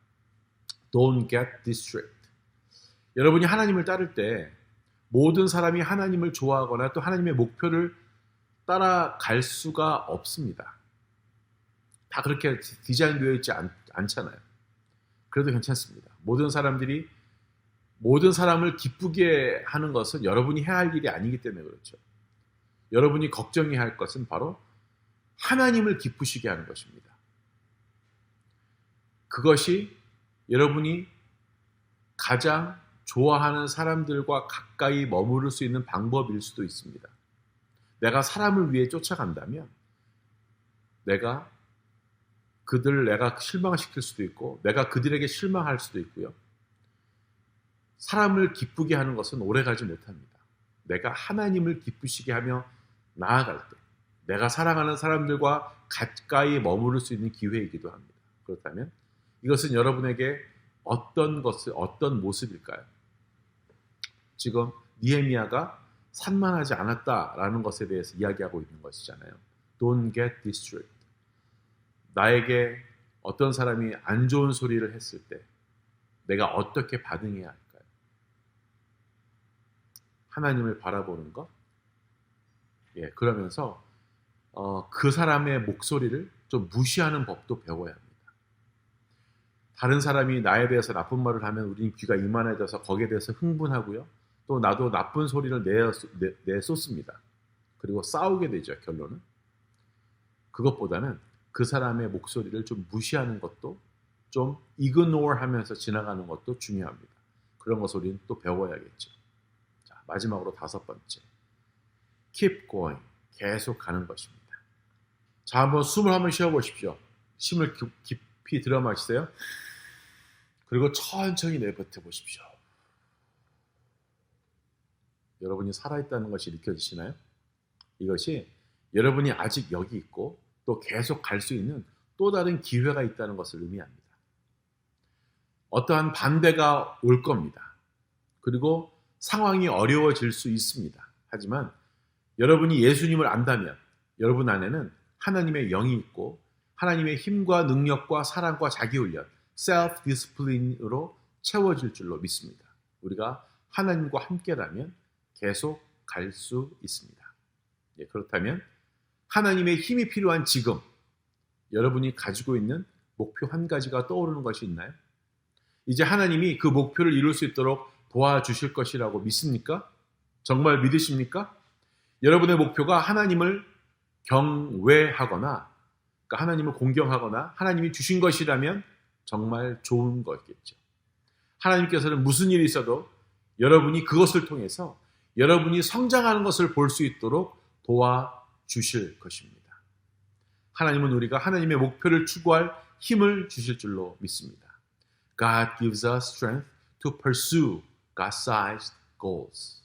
Don't get distracted. 여러분이 하나님을 따를 때 모든 사람이 하나님을 좋아하거나 또 하나님의 목표를 따라갈 수가 없습니다. 다 그렇게 디자인되어 있지 않잖아요. 그래도 괜찮습니다. 모든 사람을 기쁘게 하는 것은 여러분이 해야 할 일이 아니기 때문에 그렇죠. 여러분이 걱정해야 할 것은 바로 하나님을 기쁘시게 하는 것입니다. 그것이 여러분이 가장 좋아하는 사람들과 가까이 머무를 수 있는 방법일 수도 있습니다. 내가 사람을 위해 쫓아간다면 내가 실망시킬 수도 있고 내가 그들에게 실망할 수도 있고요. 사람을 기쁘게 하는 것은 오래가지 못합니다. 내가 하나님을 기쁘시게 하며 나아갈 때 내가 사랑하는 사람들과 가까이 머무를 수 있는 기회이기도 합니다. 그렇다면 이것은 여러분에게 어떤 모습일까요? 지금 니에미야가 산만하지 않았다라는 것에 대해서 이야기하고 있는 것이잖아요. Don't get distracted. 나에게 어떤 사람이 안 좋은 소리를 했을 때 내가 어떻게 반응해야 할까요? 하나님을 바라보는 것? 그러면서 그 사람의 목소리를 좀 무시하는 법도 배워야 합니다. 다른 사람이 나에 대해서 나쁜 말을 하면 우리는 귀가 이만해져서 거기에 대해서 흥분하고요. 또 나도 나쁜 소리를 내쏟습니다. 그리고 싸우게 되죠, 결론은. 그것보다는 그 사람의 목소리를 좀 무시하는 것도, 좀 ignore 하면서 지나가는 것도 중요합니다. 그런 것을 우리는 또 배워야겠죠. 자, 마지막으로 5번째. keep going. 계속 가는 것입니다. 자, 한번 숨을 한번 쉬어보십시오. 숨을 깊이 들어 마시세요. 그리고 천천히 내뱉어 보십시오. 여러분이 살아있다는 것이 느껴지시나요? 이것이 여러분이 아직 여기 있고 또 계속 갈 수 있는 또 다른 기회가 있다는 것을 의미합니다. 어떠한 반대가 올 겁니다. 그리고 상황이 어려워질 수 있습니다. 하지만 여러분이 예수님을 안다면 여러분 안에는 하나님의 영이 있고 하나님의 힘과 능력과 사랑과 자기훈련, self-discipline으로 채워질 줄로 믿습니다. 우리가 하나님과 함께라면 계속 갈 수 있습니다. 예, 그렇다면 하나님의 힘이 필요한 지금 여러분이 가지고 있는 목표 한 가지가 떠오르는 것이 있나요? 이제 하나님이 그 목표를 이룰 수 있도록 도와주실 것이라고 믿습니까? 정말 믿으십니까? 여러분의 목표가 하나님을 경외하거나, 그러니까 하나님을 공경하거나 하나님이 주신 것이라면 정말 좋은 거겠죠. 하나님께서는 무슨 일이 있어도 여러분이 그것을 통해서 여러분이 성장하는 것을 볼 수 있도록 도와주실 것입니다. 하나님은 우리가 하나님의 목표를 추구할 힘을 주실 줄로 믿습니다. God gives us strength to pursue God-sized goals.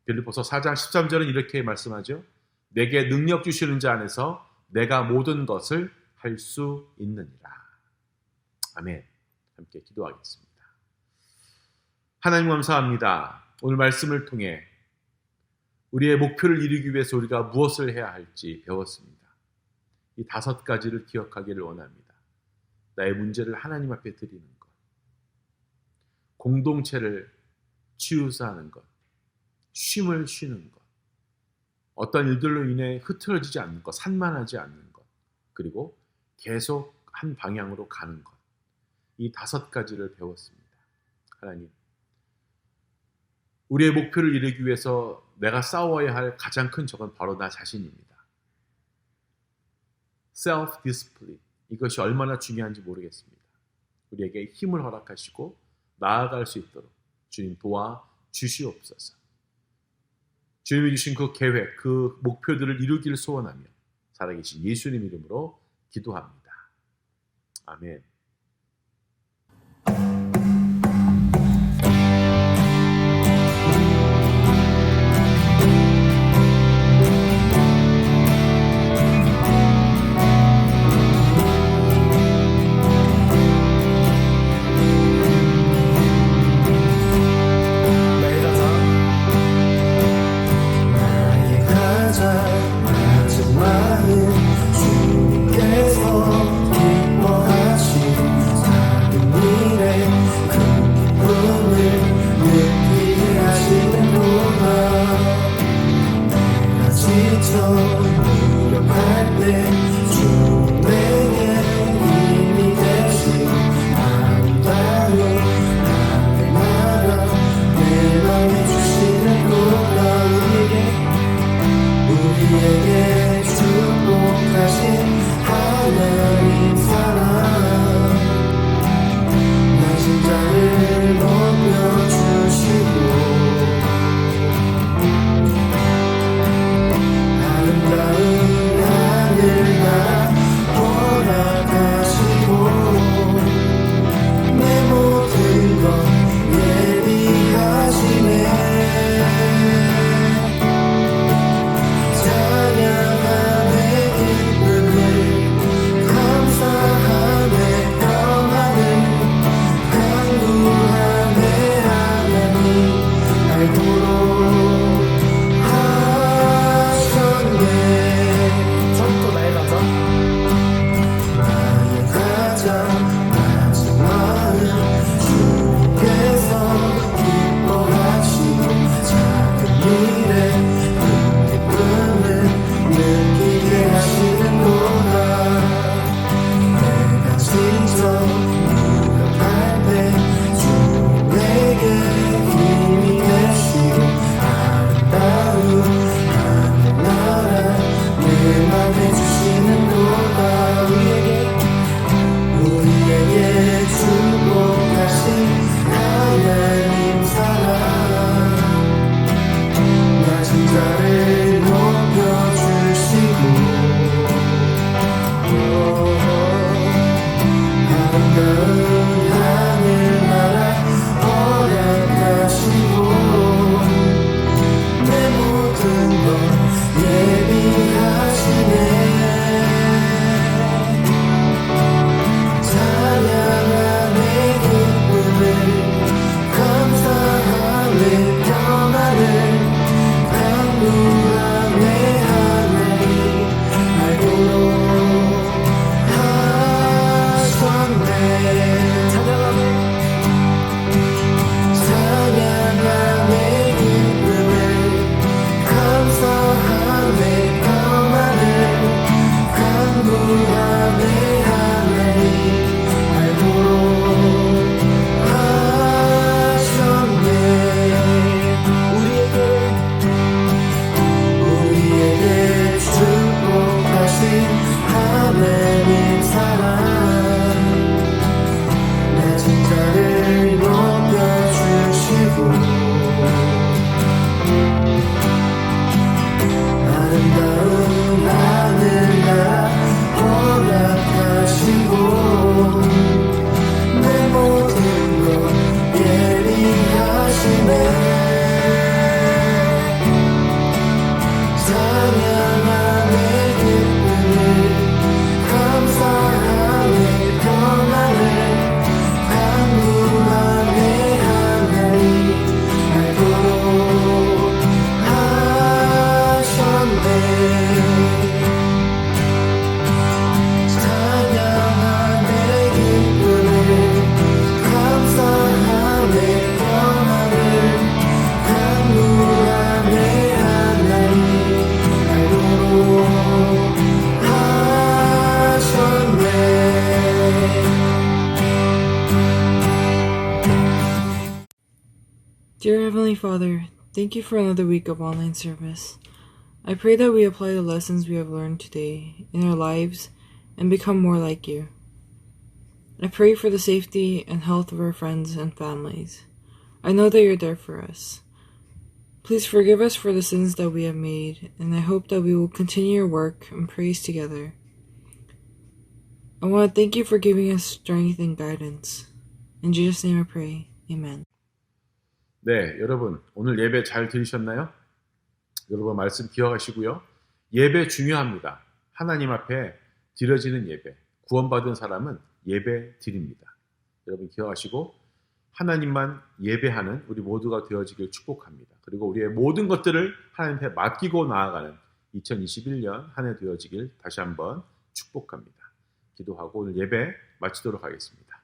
빌립보서 4장 13절은 이렇게 말씀하죠. 내게 능력 주시는 자 안에서 내가 모든 것을 할 수 있느니라. 아멘. 함께 기도하겠습니다. 하나님 감사합니다. 오늘 말씀을 통해 우리의 목표를 이루기 위해서 우리가 무엇을 해야 할지 배웠습니다. 이 5가지를 기억하기를 원합니다. 나의 문제를 하나님 앞에 드리는 것, 공동체를 치유사하는 것, 쉼을 쉬는 것, 어떤 일들로 인해 흐트러지지 않는 것, 산만하지 않는 것, 그리고 계속 한 방향으로 가는 것. 이 5가지를 배웠습니다. 하나님, 우리의 목표를 이루기 위해서 내가 싸워야 할 가장 큰 적은 바로 나 자신입니다. self-discipline, 이것이 얼마나 중요한지 모르겠습니다. 우리에게 힘을 허락하시고 나아갈 수 있도록 주님 도와주시옵소서. 주님이 주신 그 계획, 그 목표들을 이루기를 소원하며 살아계신 예수님 이름으로 기도합니다. 아멘. 마지막은 주님께서 기뻐하시 Father, thank you for another week of online service. I pray that we apply the lessons we have learned today in our lives and become more like you. I pray for the safety and health of our friends and families. I know that you're there for us. Please forgive us for the sins that we have made, and I hope that we will continue your work and praise together. I want to thank you for giving us strength and guidance. In Jesus' name I pray. Amen. 네, 여러분 오늘 예배 잘 들으셨나요? 여러분 말씀 기억하시고요. 예배 중요합니다. 하나님 앞에 드려지는 예배, 구원받은 사람은 예배 드립니다. 여러분 기억하시고 하나님만 예배하는 우리 모두가 되어지길 축복합니다. 그리고 우리의 모든 것들을 하나님께 맡기고 나아가는 2021년 한 해 되어지길 다시 한번 축복합니다. 기도하고 오늘 예배 마치도록 하겠습니다.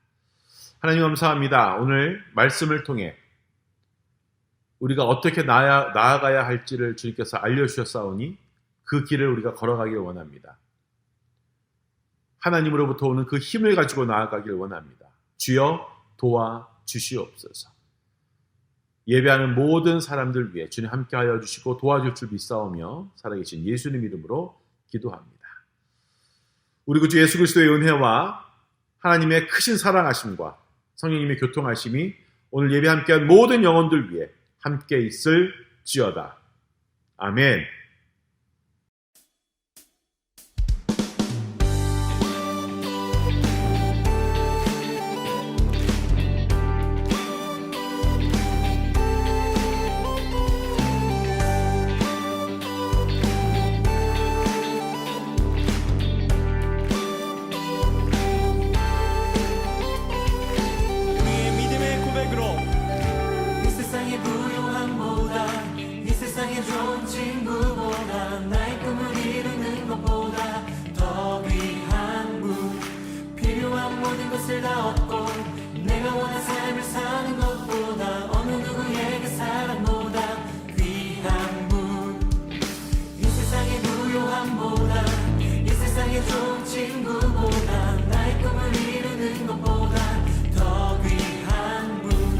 하나님 감사합니다. 오늘 말씀을 통해 우리가 어떻게 나아가야 할지를 주님께서 알려주셨사오니 그 길을 우리가 걸어가길 원합니다. 하나님으로부터 오는 그 힘을 가지고 나아가길 원합니다. 주여 도와주시옵소서. 예배하는 모든 사람들 위해 주님 함께하여 주시고 도와줄 줄 믿사오며 살아계신 예수님 이름으로 기도합니다. 우리 구주 예수 그리스도의 은혜와 하나님의 크신 사랑하심과 성령님의 교통하심이 오늘 예배 함께한 모든 영혼들 위해 함께 있을지어다. 아멘. 우리의 믿음의 고백으로 이 세상의 부요함보다 이 세상의 좋은 친구보다 나의 꿈을 이루는 것보다 더 귀한 분 필요한 모든 것을 다 얻고 내가 원한 삶을 사는 것보다 어느 누구에게 사랑보다 귀한 분이 세상의 부요함보다 이 세상의 좋은 친구보다 나의 꿈을 이루는 것보다 더 귀한 분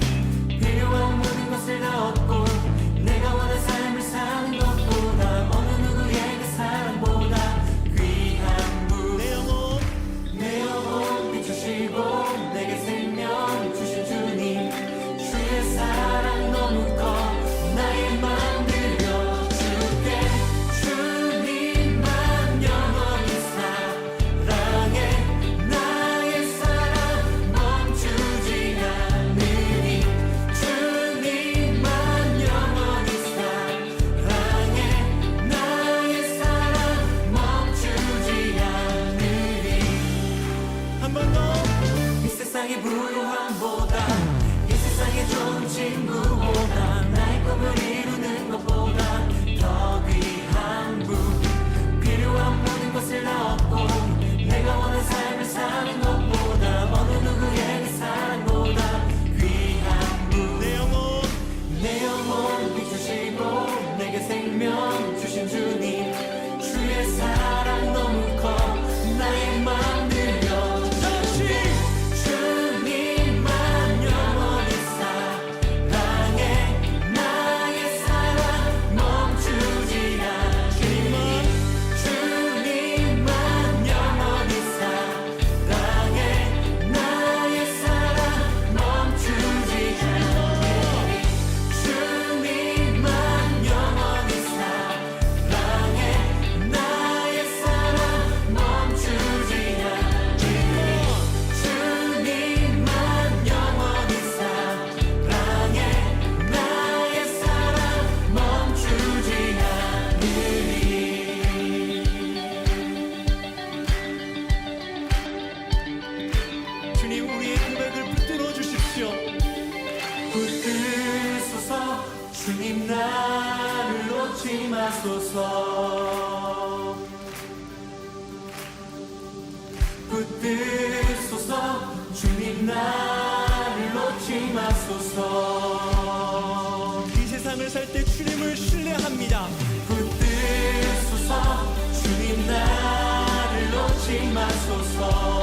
필요한 모든 것을 다 얻고 내가 원한 삶을 사는 것보다 어느 누구에게 사랑보다 귀한 분 내 영혼 비추시고 내게 생명 주신 주님 주의 사랑 너무 커 나의 맘 들려줄게 주님만 영원히 사랑해 나의 사랑 멈추지 않으니 주님만 영원히 사랑해 나의 사랑 멈추지 않으니 한 번 더. 이 세상의 부요함보다 이 세상의 좋은 친구보다 나의 꿈을 이루는 것보다 더 귀한 분 필요한 모든 것을 다 얻고 내가 원한 삶을 사는 것보다 어느 누구에게 사랑보다 귀한 분 내 영혼 비추시고 내게 생명 주신 주님 주의 사랑 너무 커 나의 맘 들려주시 주님만 영원히 사랑해 나의 사랑 멈추지 않으니 주님만 영원히 사랑해 나의 사랑 멈추지 않으니 주님만 영원히 사랑해 나의 사랑 멈추지 않으니 주님만 영원히 사랑해 나의 사랑 멈추지 않으니 주님 우리의 고백을 붙들어 주십시오. 붙들소서 주님 나를 놓지 마소서 붙들소서 주님 나를 놓지 마소서 이 세상을 살 때 주님을 신뢰합니다. 붙들소서 주님 나를 놓지 마소서